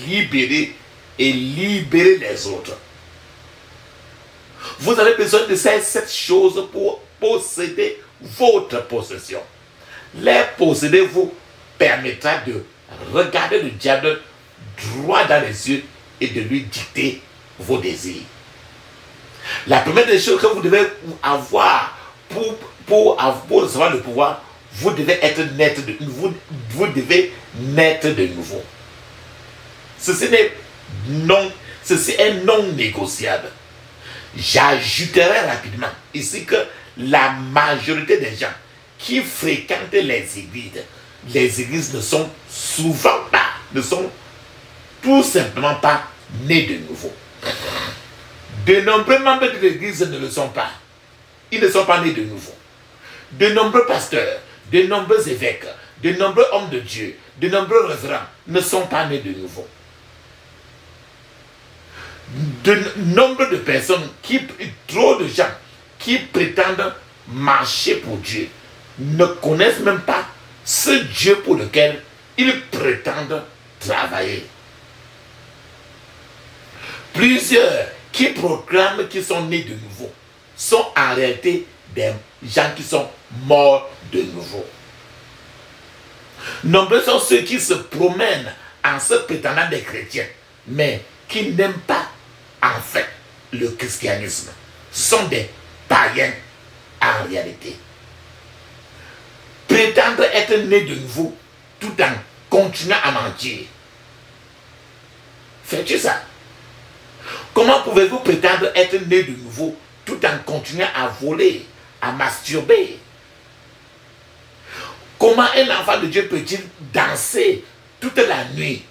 libérer et libérer les autres. Vous avez besoin de ces 7 choses pour posséder votre possession. Les posséder vous permettra de regarder le diable droit dans les yeux et de lui dicter vos désirs. La première des choses que vous devez avoir pour recevoir le pouvoir, vous devez naître de nouveau. Ceci est non négociable. J'ajouterai rapidement ici que la majorité des gens qui fréquentent les églises ne sont tout simplement pas nés de nouveau. De nombreux membres de l'église ne le sont pas. Ils ne sont pas nés de nouveau. De nombreux pasteurs, de nombreux évêques, de nombreux hommes de Dieu, de nombreux révérends ne sont pas nés de nouveau. De nombre de personnes, trop de gens qui prétendent marcher pour Dieu, ne connaissent même pas ce Dieu pour lequel ils prétendent travailler. Plusieurs qui proclament qu'ils sont nés de nouveau sont en réalité des gens qui sont morts de nouveau. Nombreux sont ceux qui se promènent en se prétendant des chrétiens, mais qui n'aiment pas en fait le christianisme. Ce sont des païens en réalité. Prétendre être né de nouveau tout en continuant à mentir. Fais-tu ça? Comment pouvez-vous prétendre être né de nouveau tout en continuant à voler, à masturber? Comment un enfant de Dieu peut-il danser toute la nuit,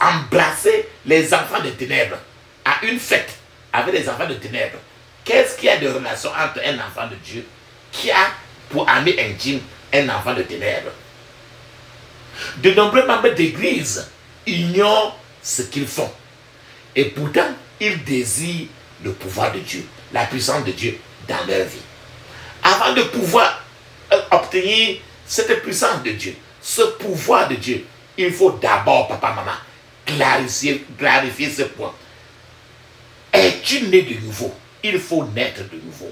embrasser les enfants de ténèbres à une fête avec les enfants de ténèbres? Qu'est-ce qu'il y a de relation entre un enfant de Dieu qui a pour ami intime un enfant de ténèbres? De nombreux membres d'église ignorent ce qu'ils font. Et pourtant, ils désirent le pouvoir de Dieu, la puissance de Dieu dans leur vie. Avant de pouvoir obtenir cette puissance de Dieu, ce pouvoir de Dieu, il faut d'abord, papa, maman, clarifier ce point. Es-tu né de nouveau? Il faut naître de nouveau.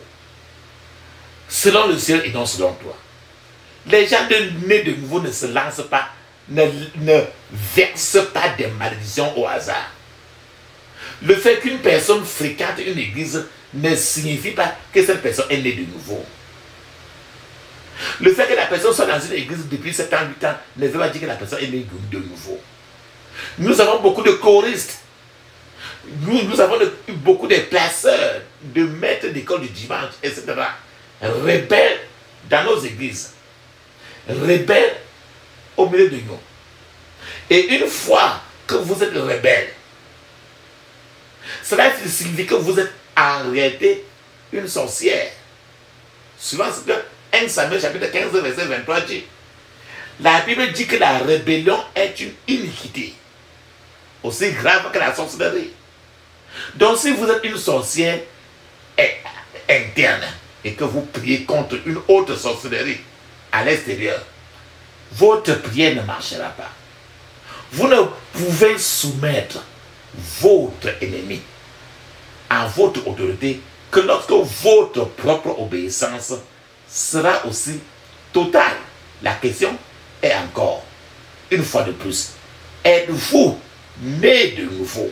Selon le ciel et non selon toi. Les gens nés de nouveau ne se lancent pas, ne versent pas des malédictions au hasard. Le fait qu'une personne fréquente une église ne signifie pas que cette personne est née de nouveau. Le fait que la personne soit dans une église depuis 7 ans, 8 ans, ne veut pas dire que la personne est née de nouveau. Nous avons beaucoup de choristes. Nous avons beaucoup de placeurs, de maîtres d'école du dimanche, etc. Rebelles dans nos églises. Rebelles au milieu de nous. Et une fois que vous êtes rebelle, cela signifie que vous êtes en réalité une sorcière. Suivant ce que 1 Samuel chapitre 15 verset 23 dit. La Bible dit que la rébellion est une iniquité aussi grave que la sorcellerie. Donc si vous êtes une sorcière interne et que vous priez contre une autre sorcellerie à l'extérieur, votre prière ne marchera pas. Vous ne pouvez soumettre votre ennemi à votre autorité que lorsque votre propre obéissance sera aussi totale. La question est encore, une fois de plus, êtes-vous né de nouveau?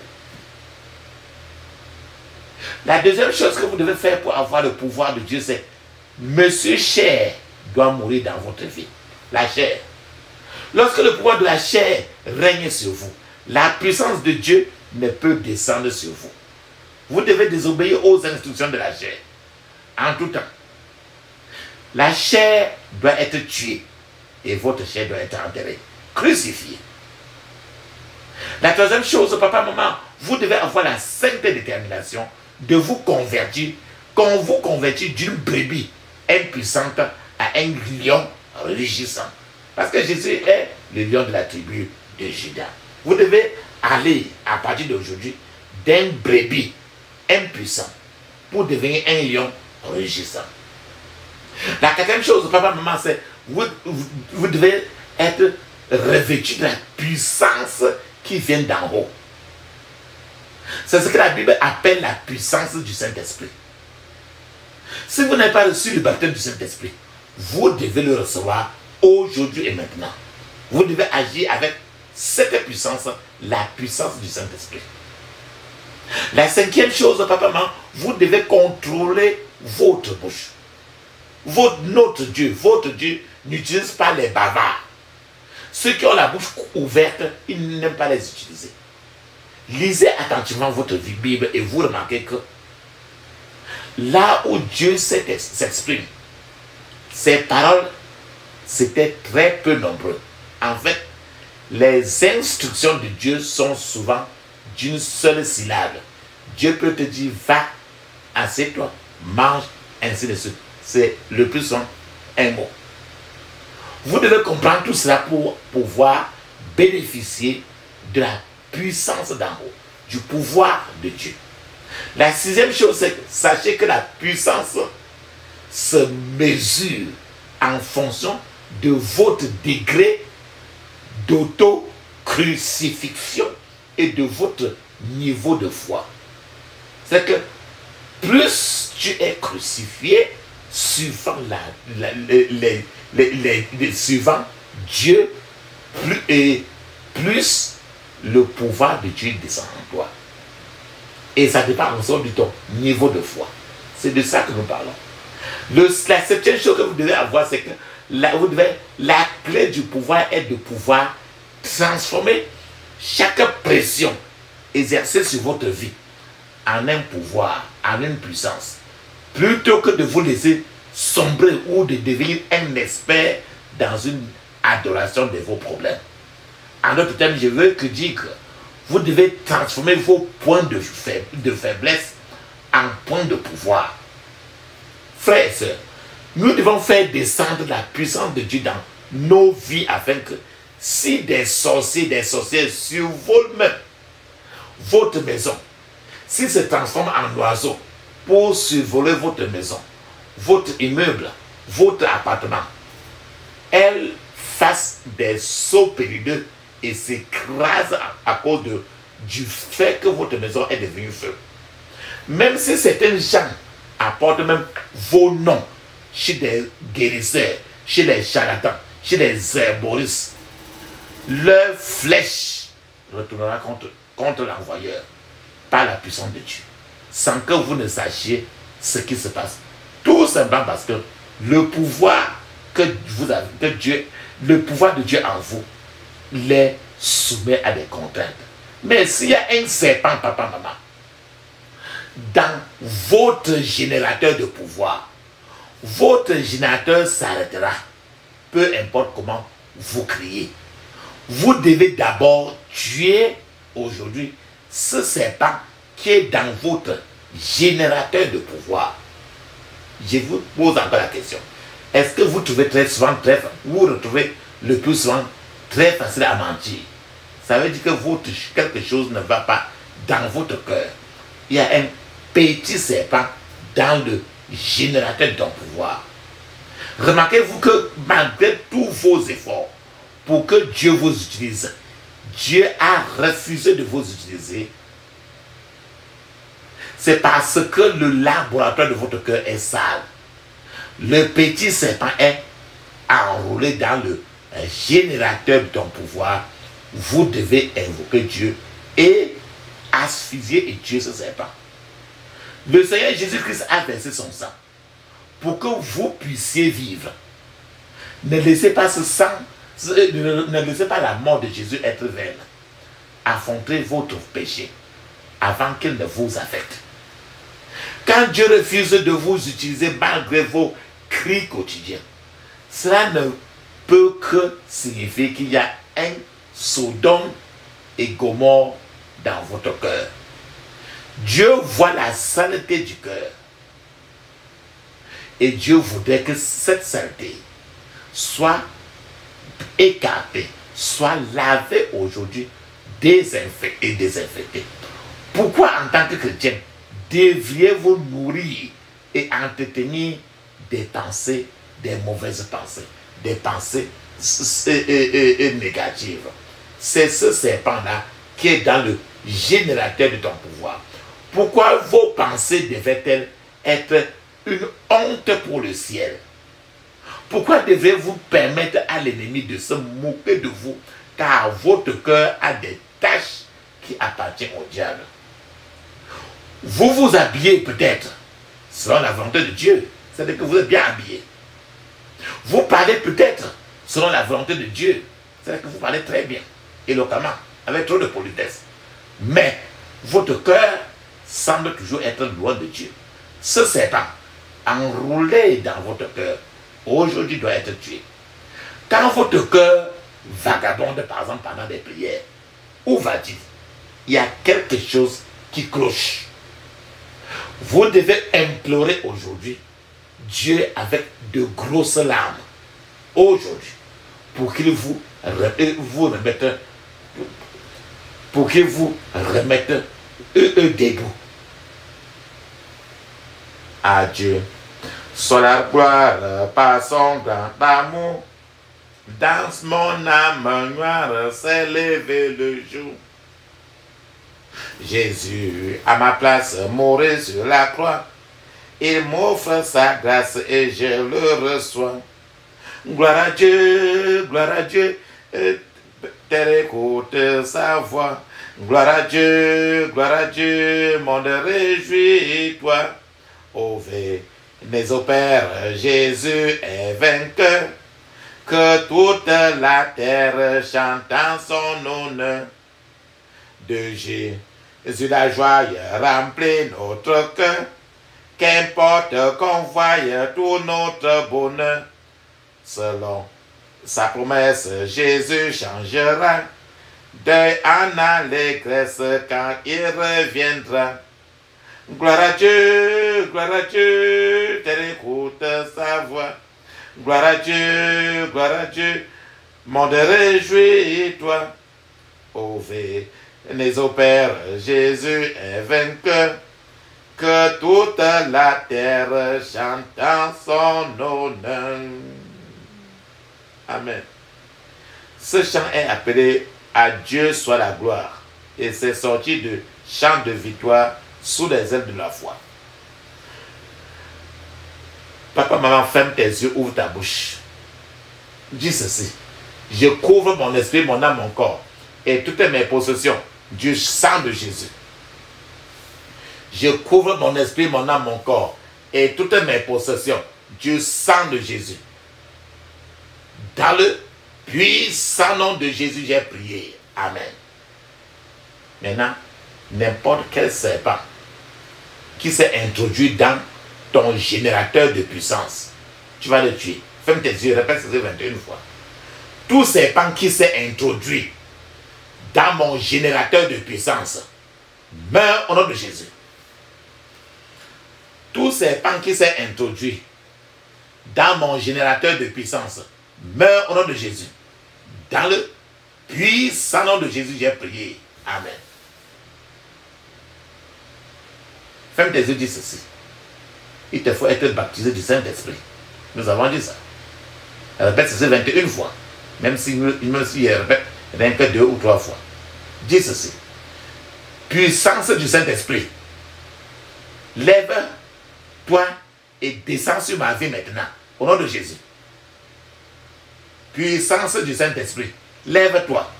La deuxième chose que vous devez faire pour avoir le pouvoir de Dieu, c'est Monsieur chair doit mourir dans votre vie. La chair. Lorsque le pouvoir de la chair règne sur vous, la puissance de Dieu ne peut descendre sur vous. Vous devez désobéir aux instructions de la chair. en tout temps. La chair doit être tuée et votre chair doit être enterrée, crucifiée. La troisième chose, papa, maman, vous devez avoir la sainte détermination de vous convertir, qu'on vous convertit d'une brebis impuissante à un lion rugissant. Parce que Jésus est le lion de la tribu de Juda. Vous devez aller, à partir d'aujourd'hui, d'un brebis impuissant pour devenir un lion rugissant. La quatrième chose, papa, maman, c'est vous devez être revêtu de la puissance qui vient d'en haut. C'est ce que la Bible appelle la puissance du Saint-Esprit. Si vous n'avez pas reçu le baptême du Saint-Esprit, vous devez le recevoir aujourd'hui et maintenant. Vous devez agir avec cette puissance, la puissance du Saint-Esprit. La cinquième chose, papa, maman, vous devez contrôler votre bouche. Notre Dieu n'utilise pas les bavards. Ceux qui ont la bouche ouverte, ils n'aiment pas les utiliser. Lisez attentivement votre Bible et vous remarquez que là où Dieu s'exprime, ses paroles, c'était très peu nombreux. En fait, les instructions de Dieu sont souvent d'une seule syllabe. Dieu peut te dire, va, assieds-toi, mange, ainsi de suite. C'est le plus souvent un mot. Vous devez comprendre tout cela pour pouvoir bénéficier de la puissance d'en haut, du pouvoir de Dieu. La sixième chose, c'est que sachez que la puissance se mesure en fonction de votre degré d'auto-crucifixion et de votre niveau de foi. C'est que plus tu es crucifié, suivant suivant Dieu, plus le pouvoir de Dieu descend en toi. Et ça dépend ensemble de ton niveau de foi. C'est de ça que nous parlons. La septième chose que vous devez avoir, c'est que la clé du pouvoir est de pouvoir transformer chaque pression exercée sur votre vie en un pouvoir, en une puissance. Plutôt que de vous laisser sombrer ou de devenir un expert dans une adoration de vos problèmes. En d'autres termes, je veux dire que vous devez transformer vos points de faiblesse en points de pouvoir. Frères et sœurs, nous devons faire descendre la puissance de Dieu dans nos vies afin que si des sorciers, des sorcières survolent même votre maison, s'ils se transforment en oiseaux pour survoler votre maison, votre immeuble, votre appartement, elles fassent des sauts périlleux et s'écrasent à cause du fait que votre maison est devenue feu. Même si certains gens apportent même vos noms chez des guérisseurs, chez les charlatans, chez les herboristes, leur flèche retournera contre l'envoyeur par la puissance de Dieu, sans que vous ne sachiez ce qui se passe. Tout simplement parce que le pouvoir que vous avez, le pouvoir de Dieu en vous, les soumet à des contraintes. Mais s'il y a un serpent, papa, maman, dans votre générateur de pouvoir, votre générateur s'arrêtera. Peu importe comment vous criez. Vous devez d'abord tuer aujourd'hui ce serpent qui est dans votre générateur de pouvoir. Je vous pose encore la question. Est-ce que vous trouvez très souvent, vous retrouvez le plus souvent très facile à mentir? Ça veut dire que quelque chose ne va pas dans votre cœur. Il y a un petit serpent dans le générateur de ton pouvoir. Remarquez-vous que malgré tous vos efforts pour que Dieu vous utilise, Dieu a refusé de vous utiliser. C'est parce que le laboratoire de votre cœur est sale. Le petit serpent est enrôlé dans le générateur de ton pouvoir. Vous devez invoquer Dieu et asphyxier et tuer ce serpent. Le Seigneur Jésus-Christ a versé son sang pour que vous puissiez vivre. Ne laissez pas ne laissez pas la mort de Jésus être vaine. Affrontez votre péché avant qu'il ne vous affecte. Quand Dieu refuse de vous utiliser malgré vos cris quotidiens, cela ne peut que signifier qu'il y a un Sodome et Gomorrhe dans votre cœur. Dieu voit la saleté du cœur. Et Dieu voudrait que cette saleté soit écartée, soit lavée aujourd'hui, désinfectée et désinfectée. Pourquoi en tant que chrétien devriez-vous nourrir et entretenir des pensées, des mauvaises pensées, des pensées négatives? C'est ce serpent-là qui est dans le générateur de ton pouvoir. Pourquoi vos pensées devaient-elles être une honte pour le ciel? Pourquoi devez-vous permettre à l'ennemi de se moquer de vous, car votre cœur a des tâches qui appartiennent au diable? Vous vous habillez peut-être selon la volonté de Dieu, c'est-à-dire que vous êtes bien habillé. Vous parlez peut-être selon la volonté de Dieu, c'est-à-dire que vous parlez très bien, éloquemment, avec trop de politesse. Mais votre cœur semble toujours être loin de Dieu. Ce serpent enroulé dans votre cœur, aujourd'hui doit être tué. Quand votre cœur vagabonde, par exemple, pendant des prières, où va-t-il? Il y a quelque chose qui cloche. Vous devez implorer aujourd'hui Dieu avec de grosses larmes, aujourd'hui, pour qu'il vous remette debout. À Dieu soit la gloire par son grand amour. Dans mon âme noire s'est levé le jour. Jésus, à ma place, mourit sur la croix. Il m'offre sa grâce et je le reçois. Gloire à Dieu, terre écoute sa voix. Gloire à Dieu, monde réjouis-toi. Ô venez au Père, Jésus est vainqueur. Que toute la terre chante en son honneur. De Jésus la joie remplit notre cœur. Qu'importe qu'on voie tout notre bonheur. Selon sa promesse, Jésus changera deuil en allégresse quand il reviendra. Gloire à Dieu, terre écoute sa voix. Gloire à Dieu, monde réjouis-toi. Ô venez au Père, Jésus est vainqueur. Que toute la terre chante en son honneur. Amen. Ce chant est appelé « À Dieu soit la gloire » et c'est sorti de chant de victoire sous les ailes de la foi. Papa, maman, ferme tes yeux, ouvre ta bouche. Dis ceci. Je couvre mon esprit, mon âme, mon corps et toutes mes possessions du sang de Jésus. Je couvre mon esprit, mon âme, mon corps et toutes mes possessions du sang de Jésus. Dans le puissant nom de Jésus, j'ai prié. Amen. Maintenant, n'importe quel serpent qui s'est introduit dans ton générateur de puissance, tu vas le tuer. Ferme tes yeux, répète ces 21 fois. Tout serpent qui s'est introduit dans mon générateur de puissance, meurt au nom de Jésus. Tout serpent qui s'est introduit dans mon générateur de puissance, meurt au nom de Jésus. Dans le puissant nom de Jésus, j'ai prié. Amen. Ferme tes yeux, dis ceci. Il te faut être baptisé du Saint-Esprit. Nous avons dit ça. Répète ceci 21 fois. Même si répète rien que 2 ou 3 fois. Dis ceci. Puissance du Saint-Esprit. Lève-toi et descends sur ma vie maintenant. Au nom de Jésus. Puissance du Saint-Esprit. Lève-toi.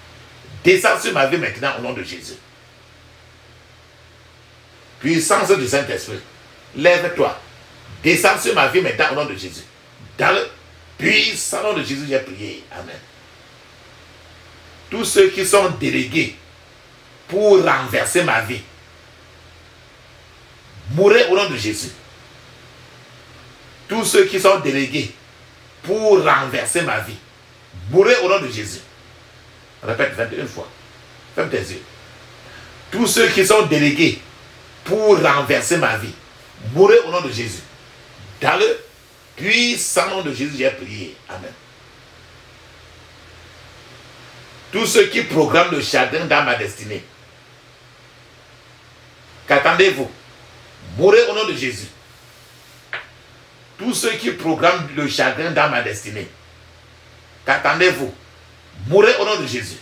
Descends sur ma vie maintenant au nom de Jésus. Puissance du Saint-Esprit. Lève-toi. Descends sur ma vie maintenant au nom de Jésus. Dans le puissant nom de Jésus, j'ai prié. Amen. Tous ceux qui sont délégués pour renverser ma vie, mourrez au nom de Jésus. Tous ceux qui sont délégués pour renverser ma vie, mourrez au nom de Jésus. Répète 21 fois. Ferme tes yeux. Tous ceux qui sont délégués pour renverser ma vie, mourrez au nom de Jésus. Dans le puissant nom de Jésus, j'ai prié. Amen. Tous ceux qui programment le chagrin dans ma destinée, qu'attendez-vous? Mourrez au nom de Jésus. Tous ceux qui programment le chagrin dans ma destinée, qu'attendez-vous? Mourrez au nom de Jésus.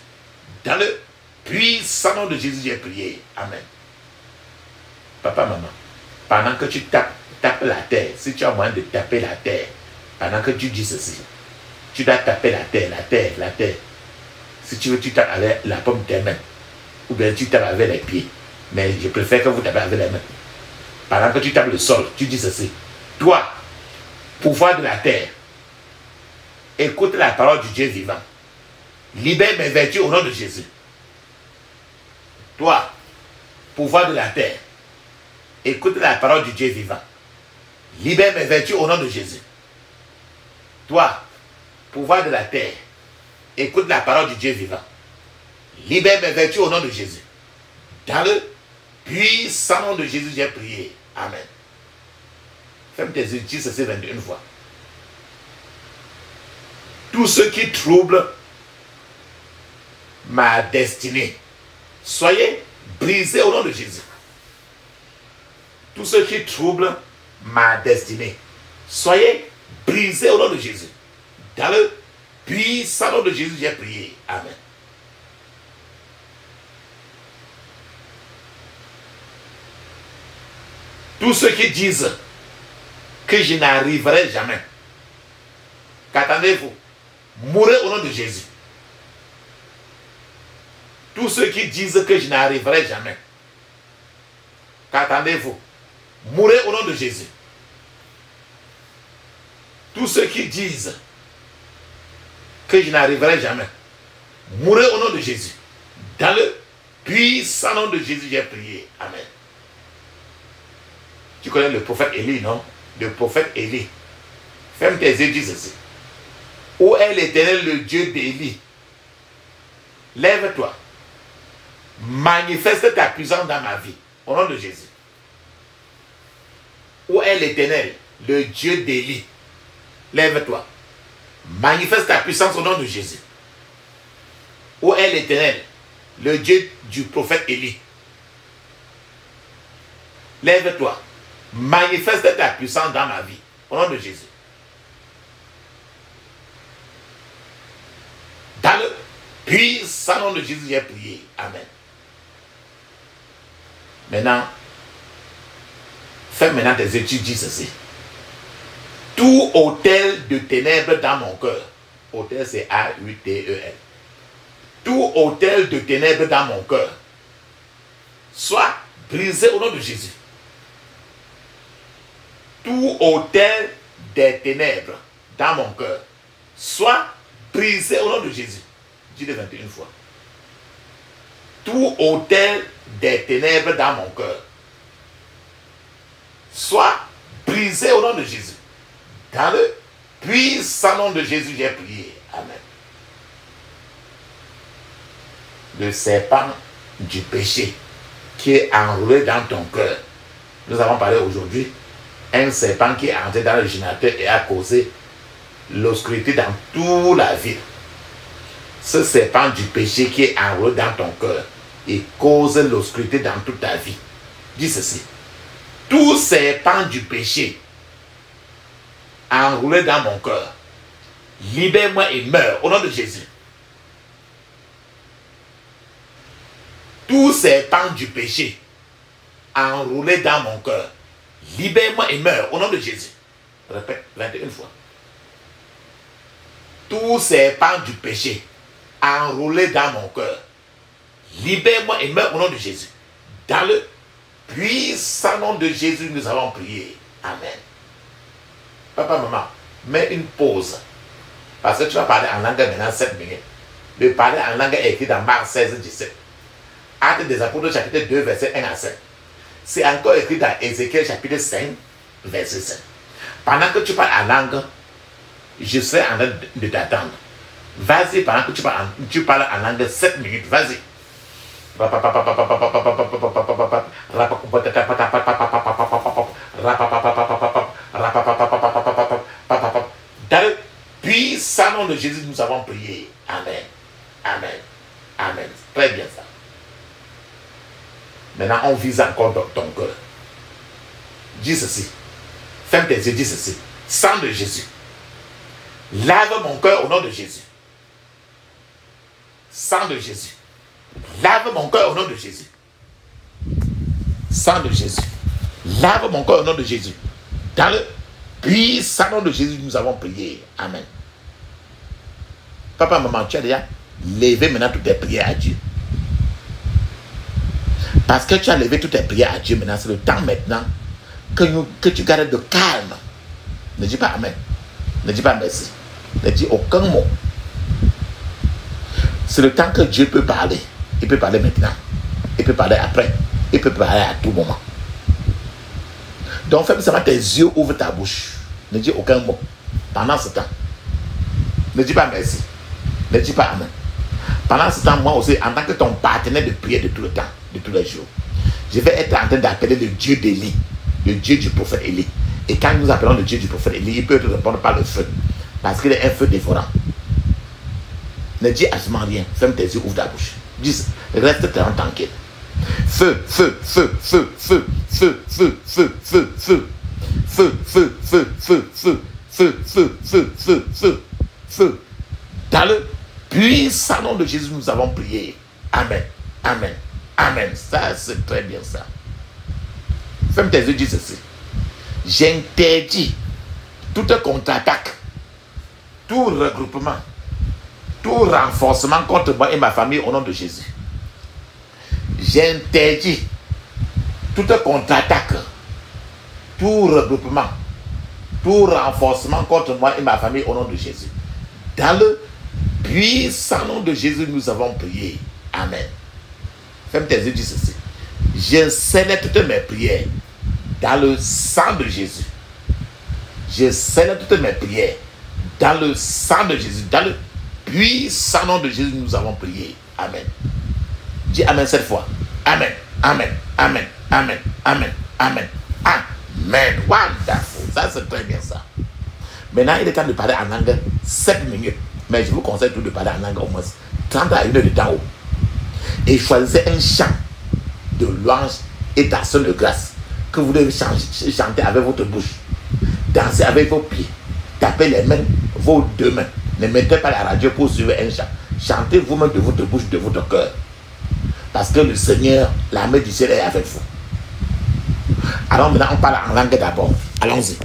Dans le puissant nom de Jésus, j'ai prié. Amen. Papa, maman, pendant que tu tapes la terre, si tu as moyen de taper la terre, pendant que tu dis ceci, tu dois taper la terre, la terre, la terre. Si tu veux, tu tapes avec la paume de tes mains. Ou bien tu tapes avec les pieds. Mais je préfère que vous tapez avec les mains. Pendant que tu tapes le sol, tu dis ceci. Toi, pouvoir de la terre, écoute la parole du Dieu vivant. Libère mes vertus au nom de Jésus. Toi, pouvoir de la terre, écoute la parole du Dieu vivant. Libère mes vertus au nom de Jésus. Toi, pouvoir de la terre, écoute la parole du Dieu vivant. Libère mes vertus au nom de Jésus. Dans le puissant nom de Jésus, j'ai prié. Amen. Ferme tes yeux, dis ceci 21 fois. Tous ceux qui troublent ma destinée, soyez brisés au nom de Jésus. Tous ceux qui troublent ma destinée, soyez brisés au nom de Jésus. Dans le puissant nom de Jésus, j'ai prié. Amen. Tous ceux qui disent que je n'arriverai jamais, qu'attendez-vous? Mourrez au nom de Jésus. Tous ceux qui disent que je n'arriverai jamais, qu'attendez-vous? Mourrez au nom de Jésus. Tous ceux qui disent que je n'arriverai jamais, mourrez au nom de Jésus. Dans le puissant nom de Jésus, j'ai prié. Amen. Tu connais le prophète Élie, non? Le prophète Élie. Ferme tes yeux, dis ceci. Où est l'Éternel, le Dieu d'Élie? Lève-toi. Manifeste ta puissance dans ma vie. Au nom de Jésus. Où est l'Éternel, le Dieu d'Élie? Lève-toi. Manifeste ta puissance au nom de Jésus. Où est l'Éternel, le Dieu du prophète Élie? Lève-toi. Manifeste ta puissance dans ma vie. Au nom de Jésus. Dans le puissant nom de Jésus, j'ai prié. Amen. Maintenant, fais maintenant tes yeux, tu dis ceci. Tout hôtel de ténèbres dans mon cœur. Hôtel, c'est A-U-T-E-L. Tout hôtel de ténèbres dans mon cœur soit brisé au nom de Jésus. Tout hôtel des ténèbres dans mon cœur soit brisé au nom de Jésus. Dis-le 21 fois. Tout hôtel des ténèbres dans mon cœur soit brisé au nom de Jésus. Dans le puissant nom de Jésus, j'ai prié. Amen. Le serpent du péché qui est enroulé dans ton cœur. Nous avons parlé aujourd'hui. Un serpent qui est entré dans le générateur et a causé l'obscurité dans toute la ville. Ce serpent du péché qui est enroulé dans ton cœur et cause l'obscurité dans toute ta vie. Dis ceci. Tout serpent du péché enroulé dans mon cœur, libère-moi et meurs au nom de Jésus. Tout serpent du péché enroulé dans mon cœur, libère-moi et meurs au nom de Jésus. Répète 21 fois. Tout serpent du péché enroulé dans mon cœur, libère-moi et meurs au nom de Jésus. Dans le puissant nom de Jésus, nous avons prié. Amen. Papa, maman, mets une pause. Parce que tu vas parler en langue maintenant 7 minutes. Le parler en langue est écrit dans Marc 16, 17. Actes des Apôtres, chapitre 2, verset 1 à 5. C'est encore écrit dans Ézéchiel chapitre 5, verset 5. Pendant que tu parles en langue, je serai en train de t'attendre. Vas-y, pendant que tu parles en langue 7 minutes, vas-y. Dans le puissant nom de Jésus, nous avons prié. Amen. Amen. Amen. Très bien ça. Maintenant, on vise encore ton cœur. Dis ceci. Ferme tes yeux, dis ceci. Sang de Jésus. Lave mon cœur au nom de Jésus. Sang de Jésus. Lave mon cœur au nom de Jésus. Sang de Jésus. Lave mon cœur au nom de Jésus. Dans le puissant nom de Jésus, nous avons prié. Amen. Papa, maman, tu as déjà levé maintenant toutes tes prières à Dieu. Parce que tu as levé toutes tes prières à Dieu maintenant, c'est le temps maintenant que tu gardes de calme. Ne dis pas Amen. Ne dis pas merci. Ne dis aucun mot. C'est le temps que Dieu peut parler. Il peut parler maintenant. Il peut parler après. Il peut parler à tout moment. Donc, ferme seulement tes yeux, ouvre ta bouche. Ne dis aucun mot. Pendant ce temps. Ne dis pas merci. Ne dis pas Amen. Pendant ce temps, moi aussi, en tant que ton partenaire de prière de tout le temps, de tous les jours, je vais être en train d'appeler le Dieu d'Élie, le Dieu du prophète Élie. Et quand nous appelons le Dieu du prophète Élie, il peut te répondre par le feu. Parce qu'il est un feu dévorant. Ne dis absolument rien. Ferme tes yeux, ouvre ta bouche. Dis, reste tranquille. Feu, feu, feu, feu, feu, feu, feu, feu, feu, feu. Feu, feu, feu, feu, feu, feu, feu, feu, feu, feu, feu. Dans le puissant nom de Jésus, nous avons prié. Amen. Amen. Amen. Ça, c'est très bien ça. Ferme tes yeux, dis ceci. J'interdis toute contre-attaque, tout regroupement, tout renforcement contre moi et ma famille au nom de Jésus. J'interdis toute contre-attaque, tout regroupement, tout renforcement contre moi et ma famille au nom de Jésus. Dans le puissant nom de Jésus, nous avons prié. Amen. Ferme tes yeux, dis ceci. Je scelle toutes mes prières dans le sang de Jésus. Je scelle toutes mes prières dans le sang de Jésus. Dans le puissant nom de Jésus, nous avons prié. Amen. Dis Amen cette fois. Amen. Amen. Amen. Amen. Amen. Amen. Amen. Wonderful. Ça, c'est très bien ça. Maintenant, il est temps de parler en langue 7 minutes. Mais je vous conseille tout de parler en langue au moins 30 à 1 heure de temps. Et choisissez un chant de louange et d'action de grâce que vous devez chanter avec votre bouche. Dansez avec vos pieds. Tapez les mains, vos deux mains. Ne mettez pas la radio pour suivre un chant. Chantez vous-même de votre bouche, de votre cœur. Parce que le Seigneur, l'armée du ciel est avec vous. Alors maintenant, on parle en langue d'abord. Allons-y.